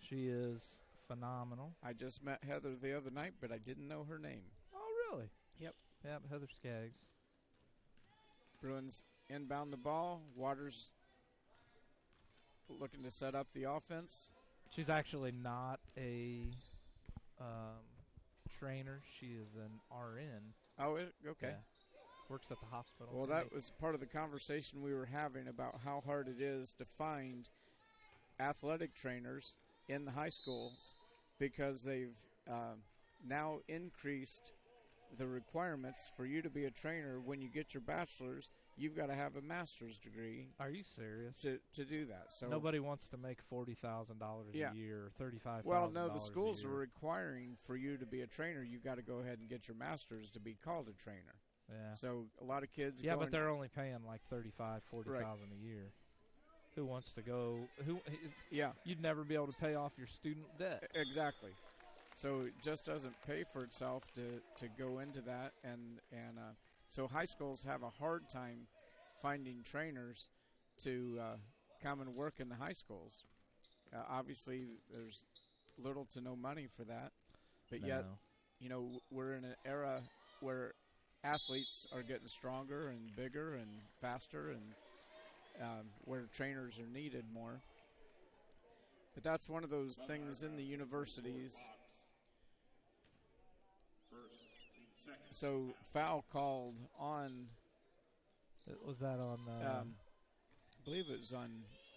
She is phenomenal. I just met Heather the other night, but I didn't know her name. Oh, really? Yep. Yep, Heather Skaggs. Bruins inbound the ball. Waters looking to set up the offense. She's actually not a trainer. She is an RN. Oh, okay. Yeah. Works at the hospital. Well, that was part of the conversation we were having about how hard it is to find athletic trainers in the high schools because they've now increased the requirements for you to be a trainer. When you get your bachelor's, you've got to have a master's degree. Are you serious? To do that. So nobody wants to make $40,000 Yeah. a year or $35,000. Well, no, the schools a year. are requiring for you to be a trainer, you got to go ahead and get your master's to be called a trainer. Yeah. So a lot of kids. Yeah, but they're only paying like $35,000, $40,000 Right. a year. Who wants to go? Yeah, You'd never be able to pay off your student debt. exactly. So it just doesn't pay for itself to go into that, and so high schools have a hard time finding trainers to come and work in the high schools. Obviously, there's little to no money for that, but yet, we're in an era where athletes are getting stronger and bigger and faster, and where trainers are needed more. But that's one of those things in the universities. So foul called on. Was that on? I believe it was on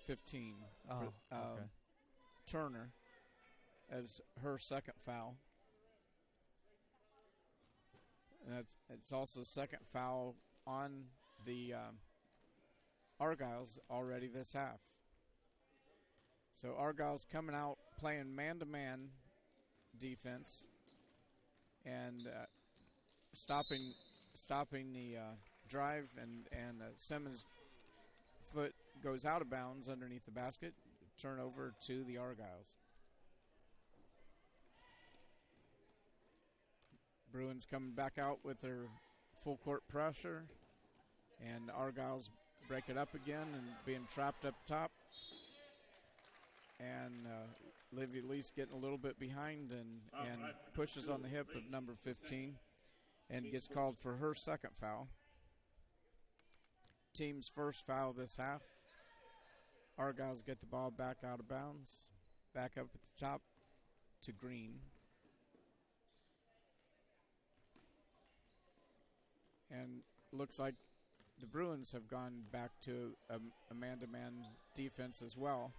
15 for okay. Turner as her second foul. And it's also second foul on the Argyles already this half. So Argyle's coming out playing man-to-man defense and stopping the drive, and Simmons' foot goes out of bounds underneath the basket. Turnover to the Argyles. Bruins coming back out with their full court pressure, and Argyles break it up again and being trapped up top. And Livy Lease getting a little bit behind and pushes on the hip of number 15 and gets called for her second foul. Team's first foul this half. Argyles get the ball back out of bounds, back up at the top to Green. And looks like the Bruins have gone back to a man-to-man defense as well,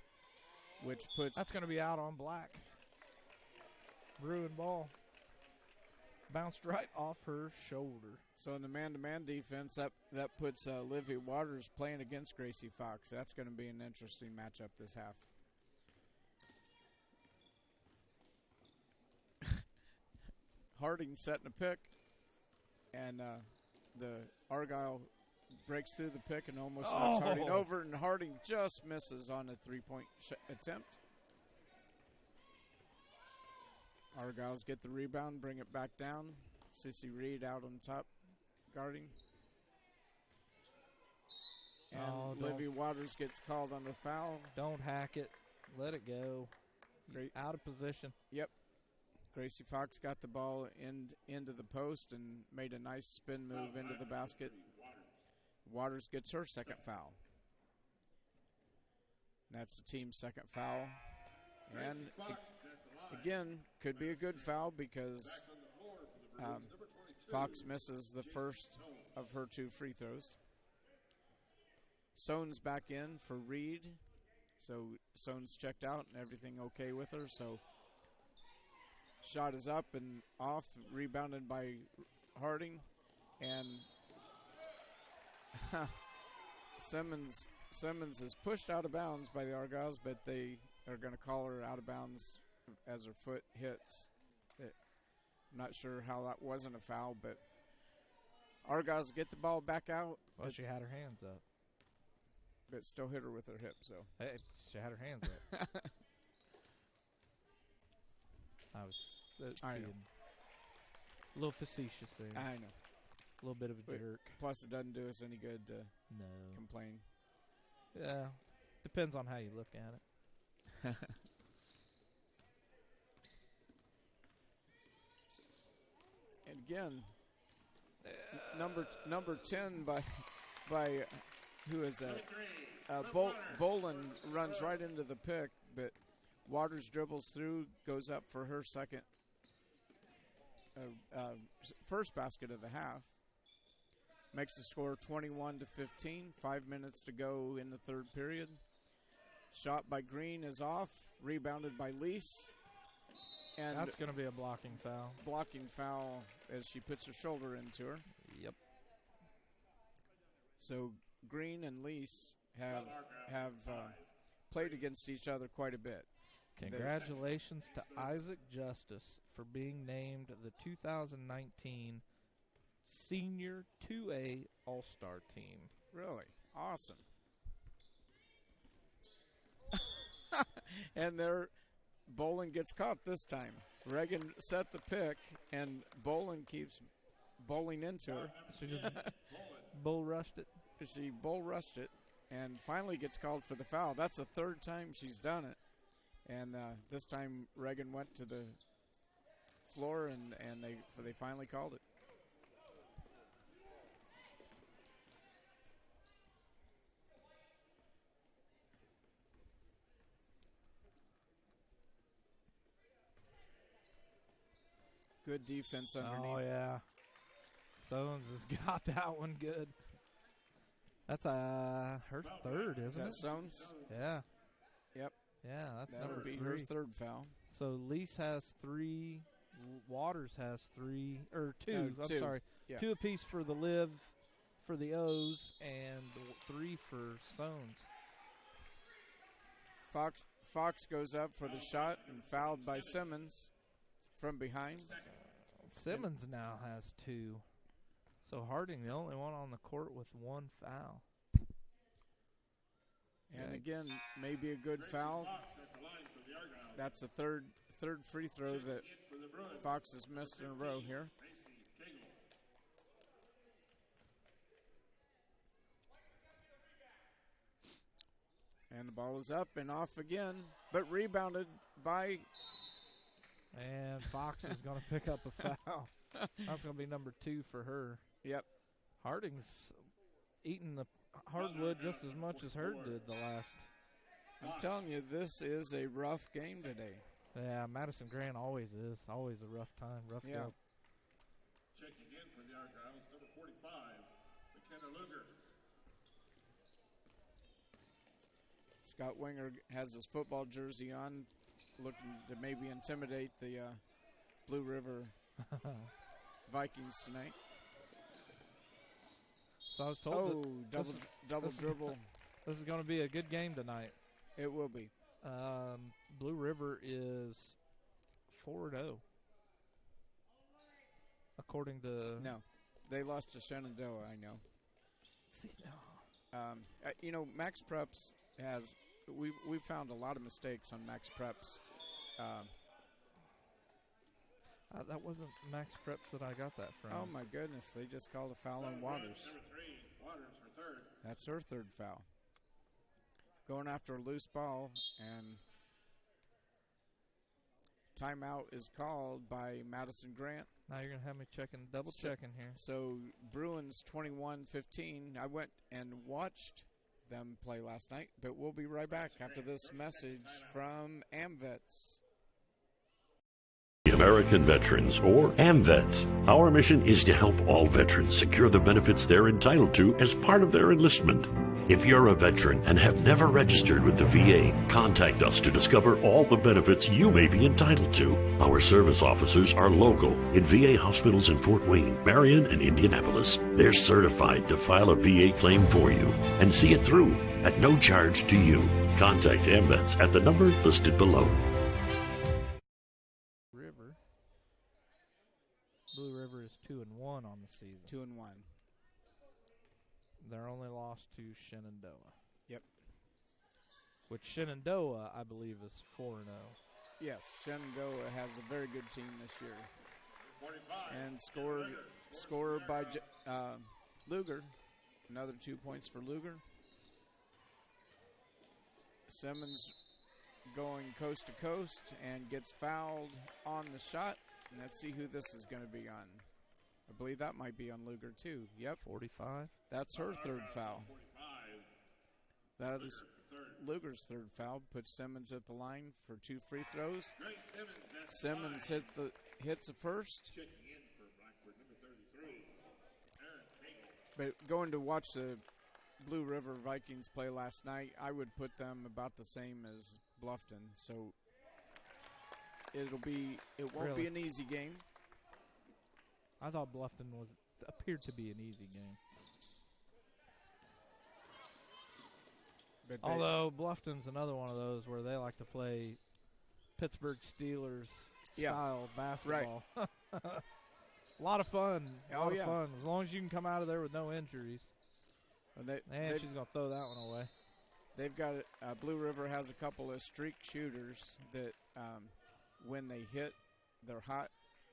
which puts... That's going to be out on Black. Bruin ball. Bounced right off her shoulder. So in the man-to-man defense, that puts Livy Waters playing against Gracie Fox. That's going to be an interesting matchup this half. Harding setting a pick, and the Argyle breaks through the pick and almost knocks Harding over, and Harding just misses on a three-point attempt. Argyles get the rebound, bring it back down. Sissy Reed out on top, guarding. And Livy Waters gets called on the foul. Don't hack it. Let it go. Great. Out of position. Yep. Gracie Fox got the ball into the post and made a nice spin move into the basket. Waters gets her second foul. That's the team's second foul. And again, could be a good foul because Fox misses the first of her two free throws. Soane's back in for Reed. So Soane's checked out and everything okay with her. So shot is up and off, rebounded by Harding. And Simmons is pushed out of bounds by the Argyles, but they are going to call her out of bounds as her foot hits. I'm not sure how that wasn't a foul, but Argyles get the ball back out. Well, she had her hands up. But still hit her with her hip, so. Hey, she had her hands up. I was being a little facetious there. I know. A little bit of a jerk. Plus, it doesn't do us any good to No. complain. Yeah. Depends on how you look at it. And again, number 10 by who is that? Boland runs right into the pick, but Waters dribbles through, goes up for her second, first basket of the half. Makes the score 21-15. 5 minutes to go in the third period. Shot by Green is off. Rebounded by Lease. And that's going to be a blocking foul. Blocking foul as she puts her shoulder into her. Yep. So Green and Lease have played against each other quite a bit. Congratulations to Isaac Justice for being named the 2019 Senior 2A All-Star Team. Really? Awesome. And Boland gets caught this time. Reagan set the pick, and Boland keeps bowling into her. She just bull rushed it. She bull rushed it and finally gets called for the foul. That's the third time she's done it. And this time Reagan went to the floor, and they finally called it. Good defense underneath. Oh, yeah. Soames has got that one good. That's her third, isn't it? Soames? Yeah. Yep. Yeah, that's That'll number be 3. her third foul. So Lease has 3, Waters has 3, or 2. No, I'm 2. sorry. Yeah. 2 apiece for the Liv, for the O's, and 3 for Soames. Fox goes up for the shot and fouled by Simmons from behind. Simmons now has 2. So Harding, the only one on the court with 1 foul. And again, maybe a good foul. That's the third free throw that Fox has missed in a row here. And the ball is up and off again, but rebounded by... And Fox is going to pick up a foul. That's going to be number 2 for her. Yep. Harding's eating the hardwood just as much as Hurd did the last. I'm telling you, this is a rough game today. Yeah, Madison-Grant always is. Always a rough time, rough go. Checking in for the Argyles, number 45, McKenna Luger. Scott Winger has his football jersey on, looking to maybe intimidate the Blue River Vikings tonight. So I was told double dribble. This is going to be a good game tonight. It will be. Blue River is 4-0. According to... No. They lost to Shenandoah, I know. See, no. Max Preps has... We've found a lot of mistakes on Max Preps. That wasn't Max Preps that I got that from. Oh, my goodness. They just called a foul on Waters. Number 3, Waters for third. That's her third foul. Going after a loose ball, and timeout is called by Madison-Grant. Now you're going to have me double checking here. So Bruins 21-15. I went and watched them play last night, but we'll be right back after this message from AmVets. American Veterans, or AmVets. Our mission is to help all veterans secure the benefits they're entitled to as part of their enlistment. If you're a veteran and have never registered with the VA, contact us to discover all the benefits you may be entitled to. Our service officers are local in VA hospitals in Fort Wayne, Marion, and Indianapolis. They're certified to file a VA claim for you and see it through at no charge to you. Contact AmVets at the number listed below. Blue River is 2-1 on the season. 2-1. Their only loss to Shenandoah. Yep. Which Shenandoah, I believe, is 4-0. Yes, Shenandoah has a very good team this year. 45. And scored by Luger. Another 2 points for Luger. Simmons going coast to coast and gets fouled on the shot. And let's see who this is going to be on. I believe that might be on Luger too. Yep. 45. That's her third foul. That is Luger's third foul. Puts Simmons at the line for 2 free throws. Simmons hits the first. Checking in for Blackford, number 33, Aaron Cagle. But going to watch the Blue River Vikings play last night, I would put them about the same as Bluffton. So it won't be an easy game. I thought Bluffton appeared to be an easy game. But Although Bluffton's another one of those where they like to play Pittsburgh Steelers style basketball. Right. A lot of fun. A lot of fun. As long as you can come out of there with no injuries. And she's going to throw that one away. They've got Blue River has a couple of streak shooters that when they hit, they're hot.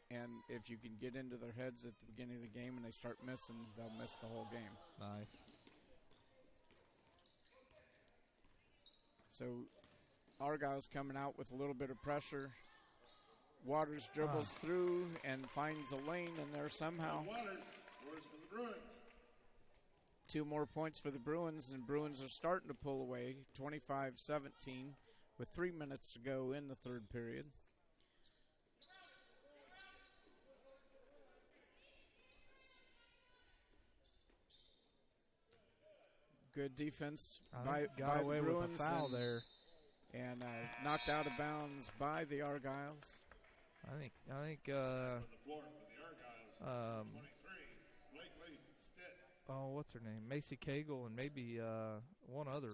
And if you can get into their heads at the beginning of the game and they start missing, they'll miss the whole game. Nice. So Argyle's coming out with a little bit of pressure. Waters dribbles through and finds a lane in there somehow. Waters scores for the Bruins. 2 more points for the Bruins, and Bruins are starting to pull away, 25-17, with 3 minutes to go in the third period. Good defense by the Bruins. With a foul there. And knocked out of bounds by the Argyles. I think On the floor for the Argyles, 23, Blakely Stitt. what's her name? Macy Cagle and maybe one other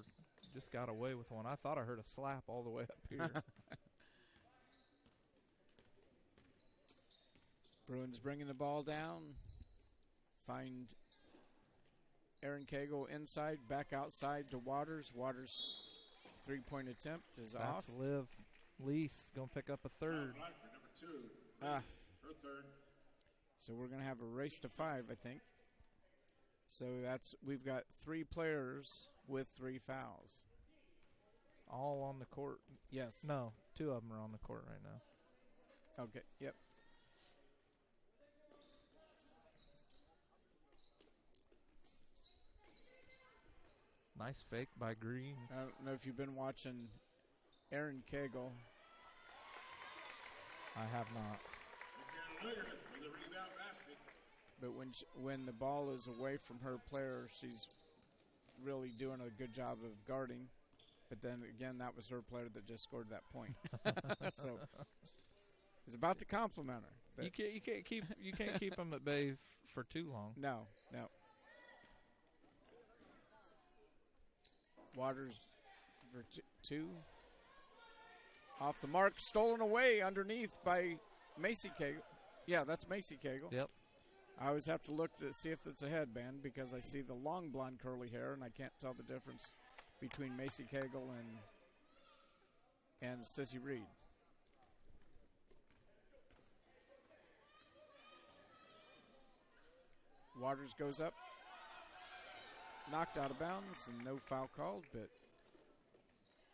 just got away with one. I thought I heard a slap all the way up here. Bruins bringing the ball down. Find Aaron Cagle inside, back outside to Waters. Waters' 3-point attempt is off. That's Liv Lease going to pick up a third. Blackford, number 2, her third. So we're going to have a race to 5, I think. So we've got 3 players with 3 fouls. All on the court. Yes. No, 2 of them are on the court right now. Okay, yep. Nice fake by Green. I don't know if you've been watching Aaron Cagle. I have not. With the rebound basket. But when the ball is away from her player, she's really doing a good job of guarding. But then again, that was her player that just scored that point. So it's about to compliment her. You can't keep them at bay for too long. No. Waters for 2. Off the mark, stolen away underneath by Macy Cagle. Yeah, that's Macy Cagle. Yep. I always have to look to see if it's a headband because I see the long blonde curly hair and I can't tell the difference between Macy Cagle and Sissy Reed. Waters goes up. Knocked out of bounds and no foul called, but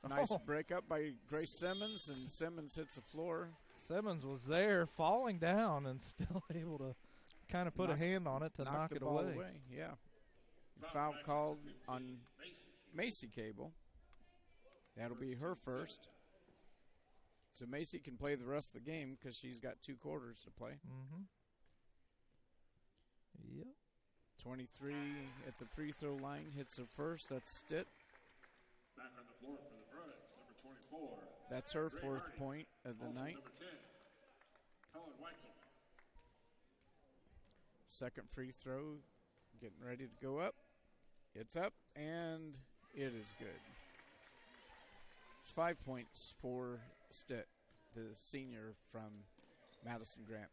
nice break up by Grace Simmons, and Simmons hits the floor. Simmons was there falling down and still able to kind of put a hand on it to knock it away. Yeah. Foul called on Macy Cagle. That'll be her first. So Macy can play the rest of the game because she's got 2 quarters to play. Mm-hmm. Yep. 23 at the free throw line, hits her first. That's Stitt. Back on the floor for the Bruins, number 24. That's her 4th point of the night. Number 10, Helen Weitzel. Second free throw, getting ready to go up. It's up, and it is good. It's 5 points for Stitt, the senior from Madison-Grant.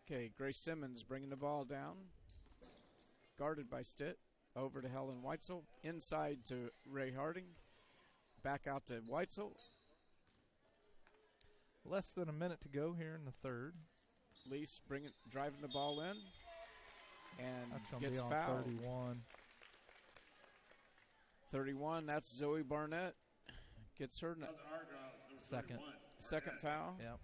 Okay, Grace Simmons bringing the ball down. Guarded by Stitt. Over to Helen Weitzel. Inside to Ray Harding. Back out to Weitzel. Less than a minute to go here in the third. Lease driving the ball in. and That's going to gets be on fouled. 31. 31, that's Zoe Barnett. Gets her second foul. Yep.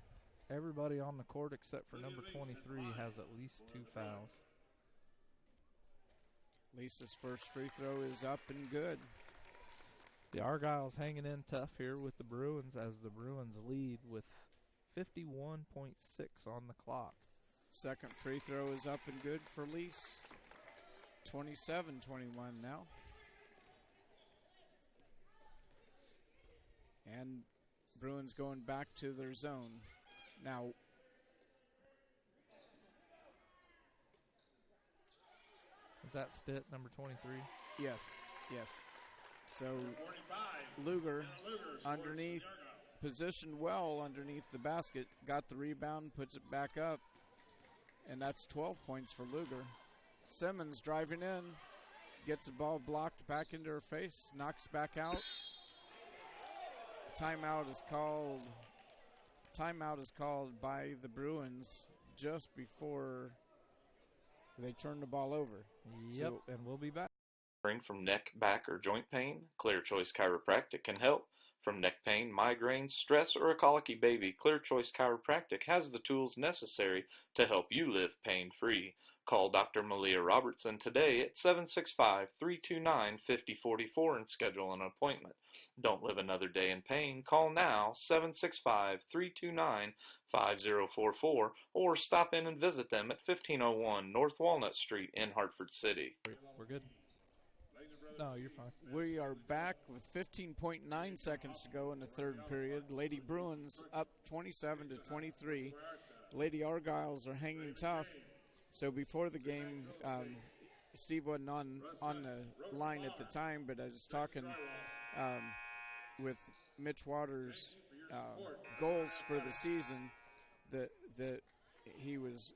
Everybody on the court except for number 23 has at least 2 fouls. Lisa's first free throw is up and good. The Argyles hanging in tough here with the Bruins as the Bruins lead with 51.6 on the clock. Second free throw is up and good for Lise. 27-21 now. And Bruins going back to their zone. Now, is that Stitt, number 23? yes. So Luger underneath, positioned well underneath the basket, got the rebound, puts it back up, and that's 12 points for Luger. Simmons driving in, gets the ball blocked back into her face, knocks back out. Timeout is called by the Bruins just before they turn the ball over. Yep, and we'll be back. From neck, back, or joint pain, Clear Choice Chiropractic can help. From neck pain, migraine, stress, or a colicky baby, Clear Choice Chiropractic has the tools necessary to help you live pain-free. Call Dr. Malia Robertson today at 765-329-5044 and schedule an appointment. Don't live another day in pain. Call now, 765-329-5044, or stop in and visit them at 1501 North Walnut Street in Hartford City. We're good. No, you're fine. We are back with 15.9 seconds to go in the third period. Lady Bruins up 27-23. Lady Argyles are hanging tough. So before the game, Steve wasn't on the line at the time, but I was talking with Mitch Waters' goals for the season that he was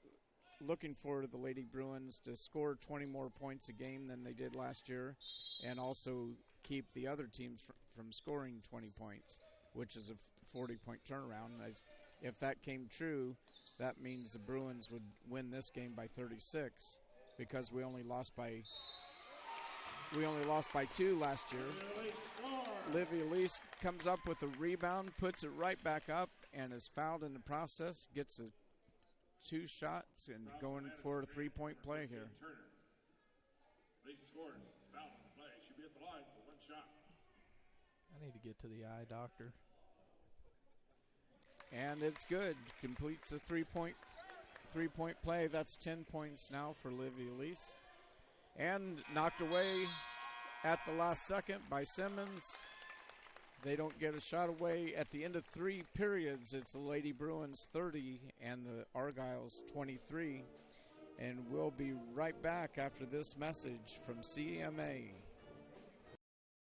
looking for the Lady Bruins to score 20 more points a game than they did last year, and also keep the other teams from scoring 20 points, which is a 40-point turnaround. If that came true, that means the Bruins would win this game by 36, because we only lost by 2 last year. Livy Elise comes up with a rebound, puts it right back up, and is fouled in the process, gets a 2 shots, and going for a 3-point play here. Lead scores. Foul play. Should be at the line for 1 shot. I need to get to the eye doctor. And it's good. Completes a 3-point play. That's 10 points now for Livy Elise. And knocked away at the last second by Simmons. They don't get a shot away. At the end of 3 periods, it's the Lady Bruins 30 and the Argyles 23. And we'll be right back after this message from CMA.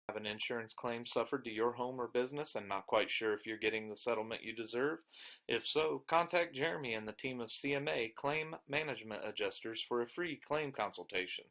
Have an insurance claim suffered to your home or business and not quite sure if you're getting the settlement you deserve? If so, contact Jeremy and the team of CMA Claim Management Adjusters for a free claim consultation.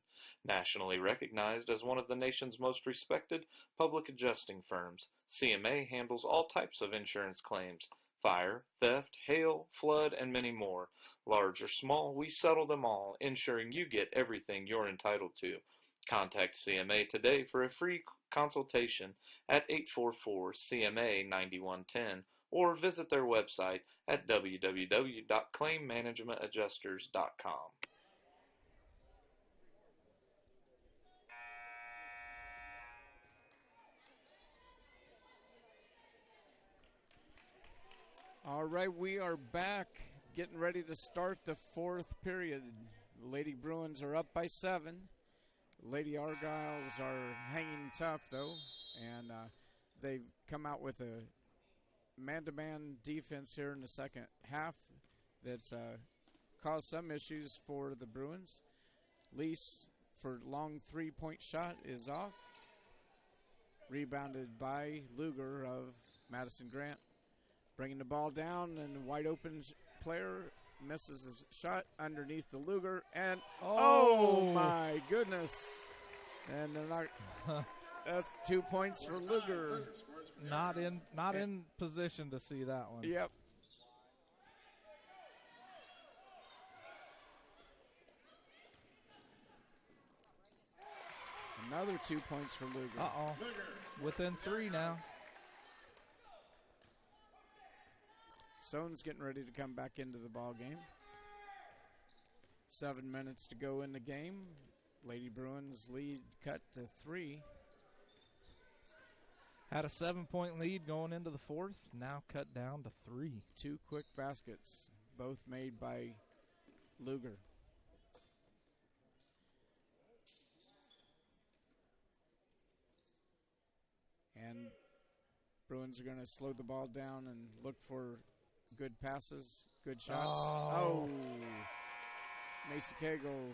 Nationally recognized as one of the nation's most respected public adjusting firms, CMA handles all types of insurance claims: fire, theft, hail, flood, and many more. Large or small, we settle them all, ensuring you get everything you're entitled to. Contact CMA today for a free consultation at 844-CMA-9110 or visit their website at www.claimmanagementadjusters.com. All right, we are back, getting ready to start the 4th period. Lady Bruins are up by 7. Lady Argyles are hanging tough, though, and they've come out with a man-to-man defense here in the second half that's caused some issues for the Bruins. Lise, for long 3-point shot, is off. Rebounded by Luger of Madison-Grant. Bringing the ball down, and a wide-open player misses a shot underneath the Luger, and oh my goodness! And they're not. That's 2 points for Luger. Not in position to see that one. Yep. Another 2 points for Luger. Uh-oh. Within 3 now. Soane's getting ready to come back into the ball game. 7 minutes to go in the game. Lady Bruins lead cut to 3. Had a 7-point lead going into the 4th. Now cut down to 3. 2 quick baskets, both made by Luger. And Bruins are going to slow the ball down and look for good passes, good shots. Oh. Macy Cagle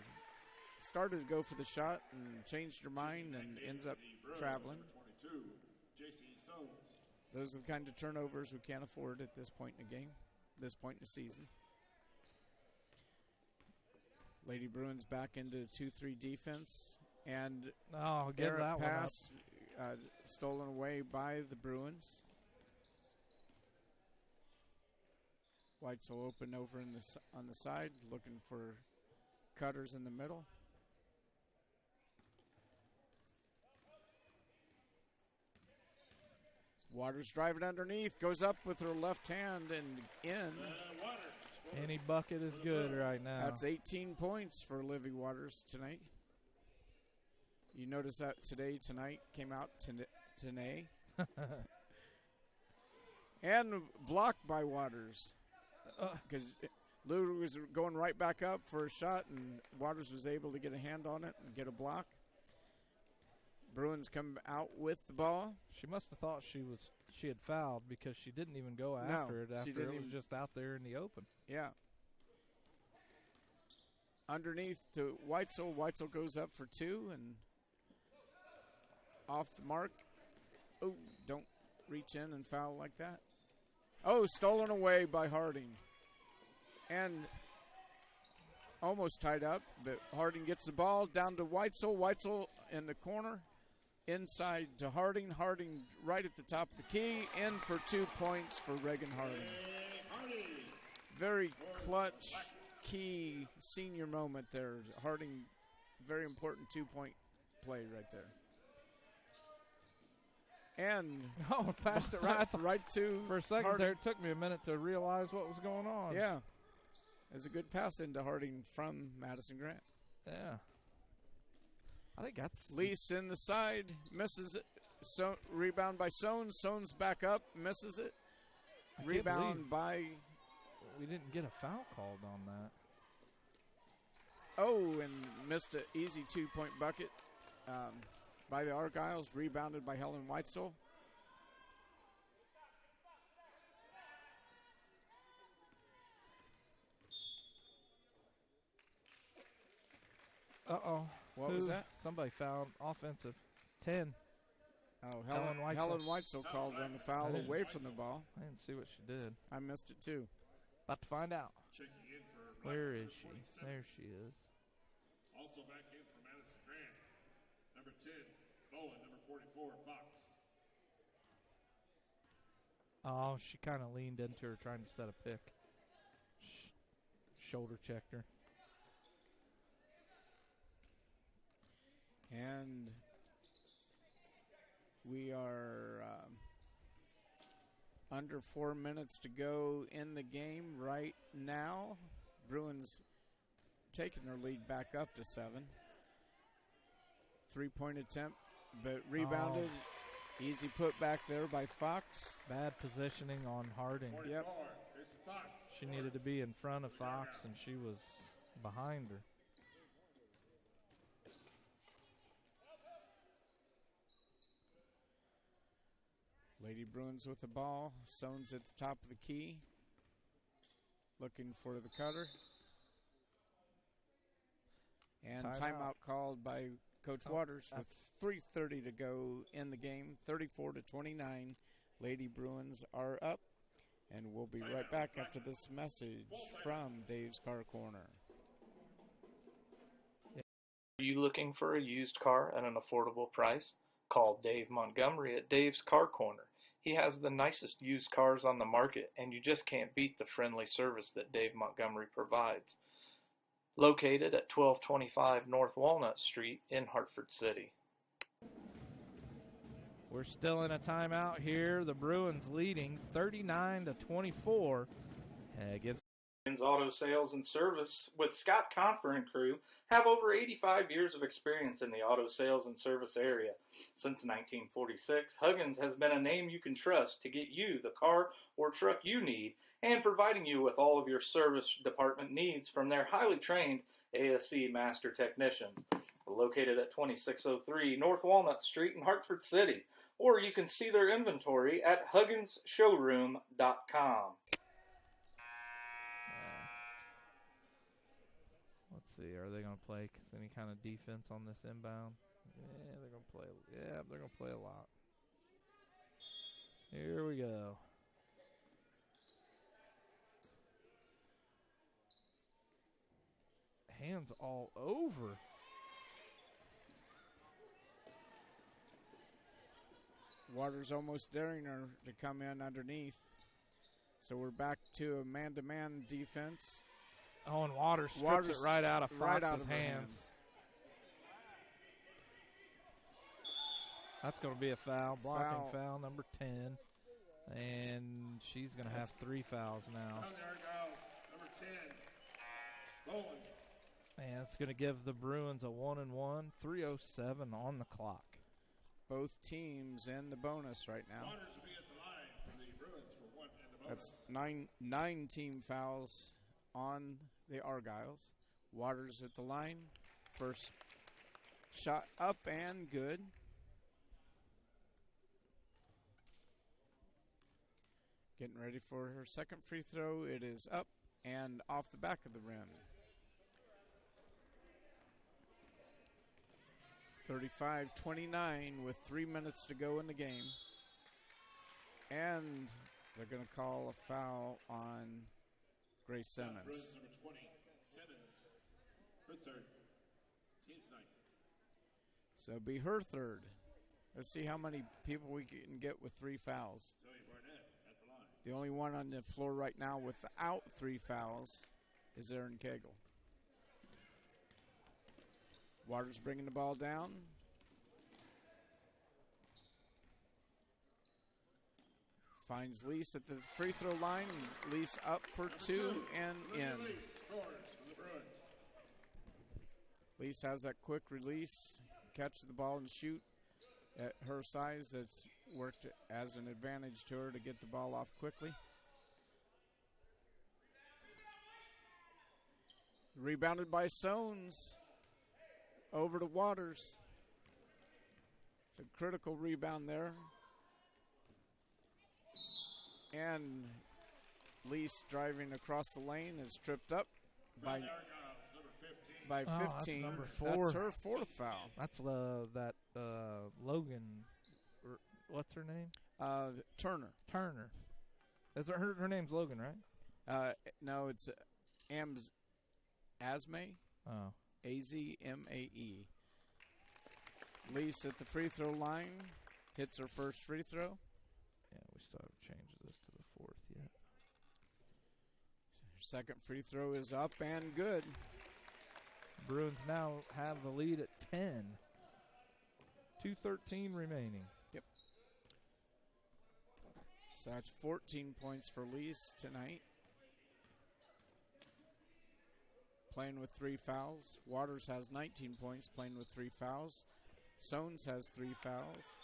started to go for the shot and changed her mind and ends up traveling. Those are the kind of turnovers we can't afford at this point in the game, this point in the season. Lady Bruins back into 2-3 defense, and give that pass stolen away by the Bruins. Whites will open over on the side, looking for cutters in the middle. Waters driving underneath, goes up with her left hand and in. Any bucket is good right now. That's 18 points for Livy Waters tonight. You notice that tonight came out Tanae. And blocked by Waters. Because Lou was going right back up for a shot, and Waters was able to get a hand on it and get a block. Bruins come out with the ball. She must have thought she had fouled because she didn't even go after it after it was just out there in the open. Yeah. Underneath to Weitzel. Weitzel goes up for 2 and off the mark. Oh, don't reach in and foul like that. Oh, stolen away by Harding. And almost tied up, but Harding gets the ball down to Weitzel. Weitzel in the corner. Inside to Harding. Harding right at the top of the key. In for 2 points for Reagan Harding. Very clutch, key senior moment there. Harding, very important 2-point play right there. And passed it right to for a second Harding. there. It took me a minute to realize what was going on. Yeah. It's a good pass into Harding from Madison-Grant. Yeah. I think that's... Lease in the side, misses it. Rebound by Soanes. Soanes back up, misses it. Rebound by... We didn't get a foul called on that. Oh, and missed an easy 2-point bucket by the Argyles. Rebounded by Helen Weitzel. Uh-oh. What was that? Somebody fouled offensive. 10. Oh, Helen Weitzel called on the foul away from the ball. I didn't see what she did. I missed it too. About to find out. Where is she? There she is. Also back in for Madison-Grant. Number 10, Bowen. Number 44, Fox. Oh, she kind of leaned into her trying to set a pick. Shoulder checked her. And we are under 4 minutes to go in the game right now. Bruins taking their lead back up to 7. 3-point attempt, but rebounded. Easy put back there by Fox. Bad positioning on Harding. Yep. She needed to be in front of Fox, and she was behind her. Lady Bruins with the ball. Soanes at the top of the key. Looking for the cutter. And timeout called by Coach Waters with 3:30 to go in the game. 34-29. Lady Bruins are up. And we'll be right back after this message from Dave's Car Corner. Are you looking for a used car at an affordable price? Call Dave Montgomery at Dave's Car Corner. He has the nicest used cars on the market, and you just can't beat the friendly service that Dave Montgomery provides. Located at 1225 North Walnut Street in Hartford City. We're still in a timeout here. The Bruins leading 39-24 against Auto Sales and Service with Scott Confer and crew have over 85 years of experience in the auto sales and service area. Since 1946, Huggins has been a name you can trust to get you the car or truck you need and providing you with all of your service department needs from their highly trained ASE master technicians. Located at 2603 North Walnut Street in Hartford City, or you can see their inventory at hugginsshowroom.com. Let's see, are they going to play any kind of defense on this inbound? Yeah, they're going to play. Yeah, they're going to play a lot. Here we go. Hands all over. Waters almost daring her to come in underneath. So we're back to a man-to-man defense. Oh, and Waters strips it right out of Fox's hands. That's going to be a foul. Blocking foul number 10. And she's going to have 3 fouls now. Number 10, Bowen. And it's going to give the Bruins a 1-1, 3:07 on the clock. Both teams in the bonus right now. Waters will be at the line for the Bruins for 1 in the bonus. That's nine team fouls on the Argyles. Waters at the line. First shot up and good. Getting ready for her second free throw. It is up and off the back of the rim. It's 35-29 with 3 minutes to go in the game. And they're going to call a foul on Grace Simmons. Bruins number 20, Simmons, her third, team's ninth. So it'll be her third. Let's see how many people we can get with 3 fouls. Zoe Barnett at the line. The only one on the floor right now without 3 fouls is Aaron Cagle. Waters bringing the ball down. Finds Lease at the free throw line. Lease up for 2 and in. Scores for the Bruins. Lease has that quick release, catch the ball and shoot. At her size, that's worked as an advantage to her to get the ball off quickly. Rebounded by Soanes. Over to Waters. It's a critical rebound there. And Lease driving across the lane is tripped up by 15. That's number 4. That's her 4th foul. That's Logan. What's her name? Turner. Turner. Is her name's Logan, right? No, it's Asmae. Oh. Azmae. Lease at the free throw line. Hits her first free throw. Yeah, we still haven't changed this to the 4th yet. Her second free throw is up and good. Bruins now have the lead at 10. 2:13 remaining. Yep. So that's 14 points for Lease tonight. Playing with 3 fouls. Waters has 19 points, playing with 3 fouls. Soanes has 3 fouls.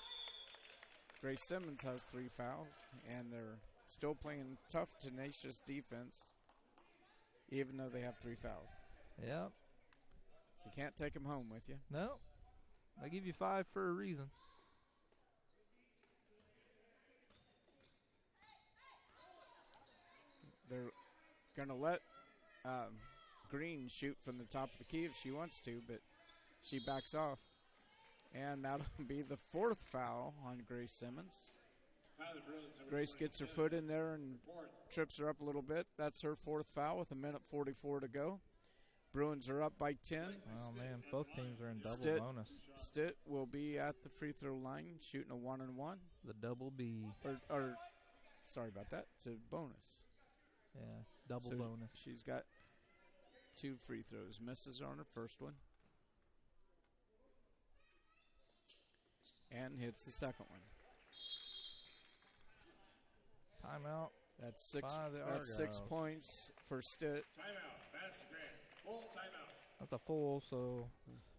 Grace Simmons has 3 fouls. And they're still playing tough, tenacious defense, even though they have 3 fouls. Yep. So you can't take them home with you. No. I give you 5 for a reason. They're going to let Green shoot from the top of the key if she wants to, but she backs off. And that'll be the 4th foul on Grace Simmons. Grace gets her foot in there and trips her up a little bit. That's her 4th foul with 1:44 to go. Bruins are up by 10. Oh, man, both teams are in double bonus. Stitt will be at the free throw line shooting a 1-and-1. The double B. Or sorry about that. It's a bonus. Yeah, double bonus. She's got 2 free throws. Misses on her first one. And hits the second one. Timeout. That's six. By the That's 6 Argos. points for Stitt. Timeout, Madison-Grant. Full timeout. That's a full. So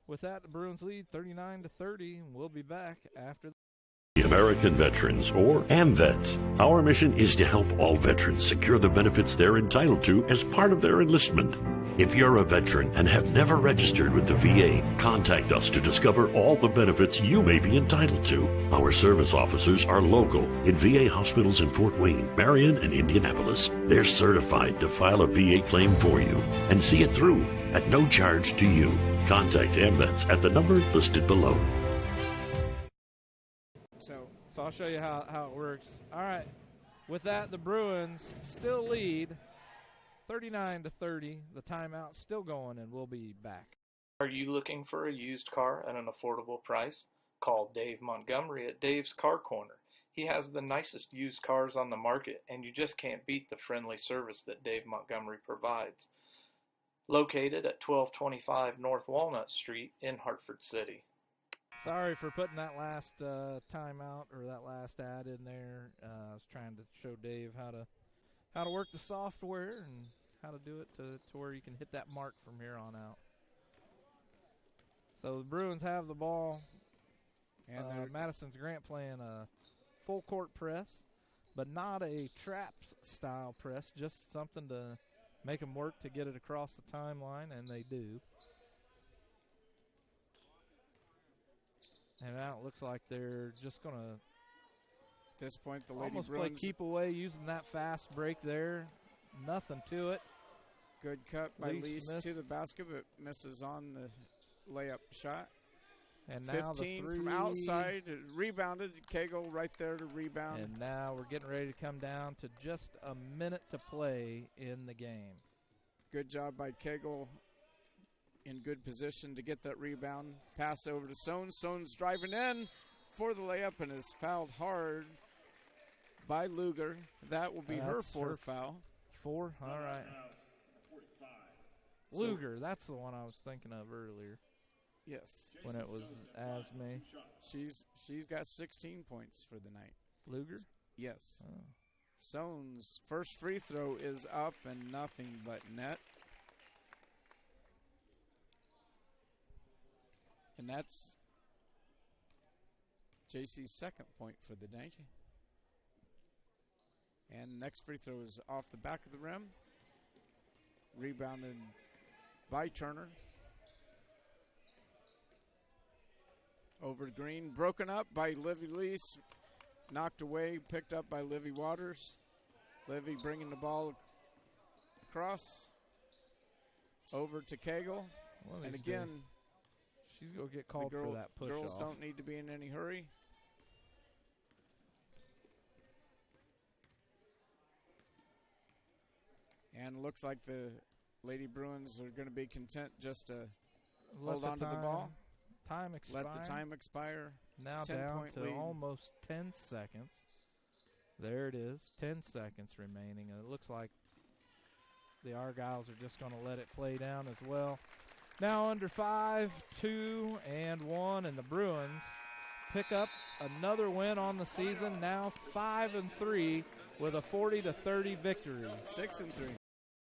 with that, the Bruins lead 39-30. We'll be back after. American Veterans, or AMVETS. Our mission is to help all veterans secure the benefits they're entitled to as part of their enlistment. If you're a veteran and have never registered with the VA, contact us to discover all the benefits you may be entitled to. Our service officers are local in VA hospitals in Fort Wayne, Marion, and Indianapolis. They're certified to file a VA claim for you and see it through at no charge to you. Contact AMVETS at the number listed below. So I'll show you how it works. All right. With that, the Bruins still lead 39-30. The timeout still going, and we'll be back. Are you looking for a used car at an affordable price? Call Dave Montgomery at Dave's Car Corner. He has the nicest used cars on the market, and you just can't beat the friendly service that Dave Montgomery provides. Located at 1225 North Walnut Street in Hartford City. Sorry for putting that last timeout or that last ad in there. I was trying to show Dave how to work the software and how to do it to where you can hit that mark from here on out. So the Bruins have the ball. And Madison-Grant playing a full court press, but not a trap style press, just something to make them work to get it across the timeline, and they do. And now it looks like they're just going to at this point, the Lady almost Bruins. play keep away using that fast break there. Nothing to it. Good cut by Lee Smith to the basket, but misses on the layup shot. And now 15 the three from outside, rebounded. Kegel right there to rebound. And now we're getting ready to come down to just a minute to play in the game. Good job by Kegel in good position to get that rebound. Pass over to Sones. Sones driving in for the layup and is fouled hard by Luger. That will be her fourth foul. 4? All right. 45. Luger, that's the one I was thinking of earlier Yes. when it was Asme. She's got 16 points for the night. Luger? Yes. Oh. Sones' first free throw is up and nothing but net. And that's JC's second point for the night. And next free throw is off the back of the rim. Rebounded by Turner. Over to Green. Broken up by Livy Lease. Knocked away, picked up by Livy Waters. Livy bringing the ball across. Over to Kegel. And again, she's going to get called for that push girls off. don't need to be in any hurry. And looks like the Lady Bruins are going to be content just to hold on to the ball. Time expire. Let the time expire. Now down to lead. almost 10 seconds. There it is, 10 seconds remaining. And it looks like the Argyles are just going to let it play down as well. Now under 5, 2, and 1, and the Bruins pick up another win on the season. Now 5-3 with a 40-30 victory. 6-3.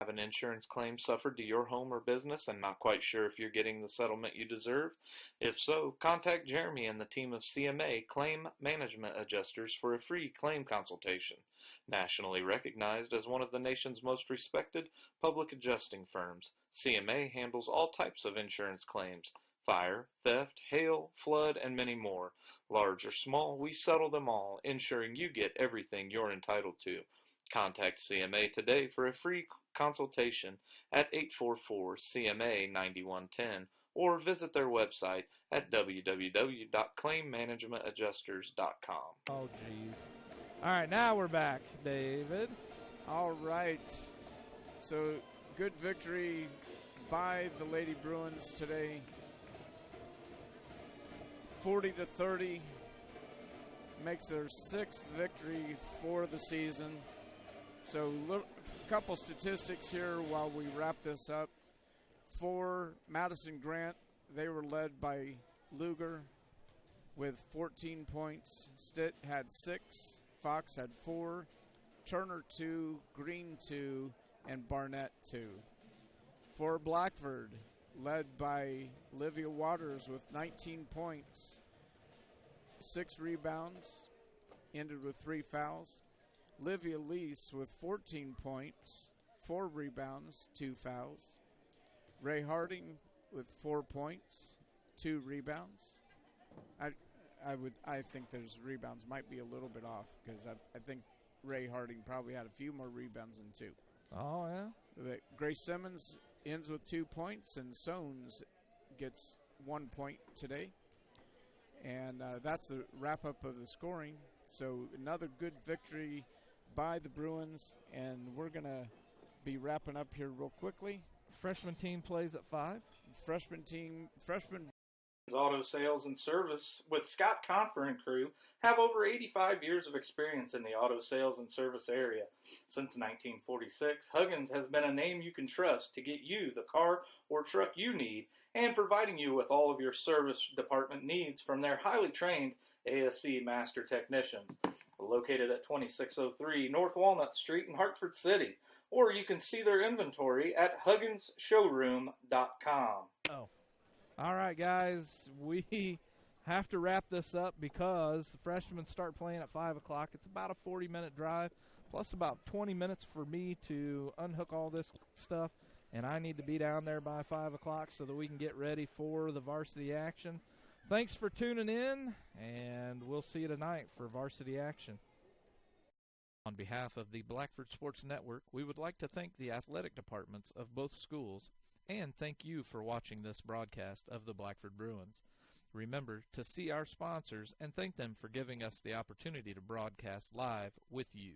Have an insurance claim suffered to your home or business and not quite sure if you're getting the settlement you deserve? If so, contact Jeremy and the team of CMA Claim Management Adjusters for a free claim consultation. Nationally recognized as one of the nation's most respected public adjusting firms, CMA handles all types of insurance claims: fire, theft, hail, flood, and many more. Large or small, we settle them all, ensuring you get everything you're entitled to. Contact CMA today for a free consultation at 844-CMA-9110 or visit their website at www.claimmanagementadjusters.com. Oh, geez. All right, now we're back, David. All right. So good victory by the Lady Bruins today. 40-30 makes their 6th victory for the season. So a couple statistics here while we wrap this up. For Madison-Grant, they were led by Luger with 14 points. Stitt had 6. Fox had 4. Turner 2, Green 2, and Barnett 2. For Blackford, led by Livia Waters with 19 points, 6 rebounds, ended with 3 fouls. Livia Lease with 14 points, 4 rebounds, 2 fouls. Ray Harding with 4 points, 2 rebounds. I think those rebounds might be a little bit off because I think Ray Harding probably had a few more rebounds than 2. Oh, yeah? But Grace Simmons ends with 2 points, and Soanes gets 1 point today. And that's the wrap-up of the scoring. So another good victory by the Bruins, and we're going to be wrapping up here real quickly. Freshman team plays at 5. Freshman Auto Sales and Service with Scott Confer and crew have over 85 years of experience in the auto sales and service area. Since 1946, Huggins has been a name you can trust to get you the car or truck you need and providing you with all of your service department needs from their highly trained ASC master technicians. Located at 2603 North Walnut Street in Hartford City, or you can see their inventory at hugginsshowroom.com. Oh. All right, guys, we have to wrap this up because the freshmen start playing at 5 o'clock. It's about a 40-minute drive, plus about 20 minutes for me to unhook all this stuff, and I need to be down there by 5 o'clock so that we can get ready for the varsity action. Thanks for tuning in, and we'll see you tonight for varsity action. On behalf of the Blackford Sports Network, we would like to thank the athletic departments of both schools and thank you for watching this broadcast of the Blackford Bruins. Remember to see our sponsors and thank them for giving us the opportunity to broadcast live with you.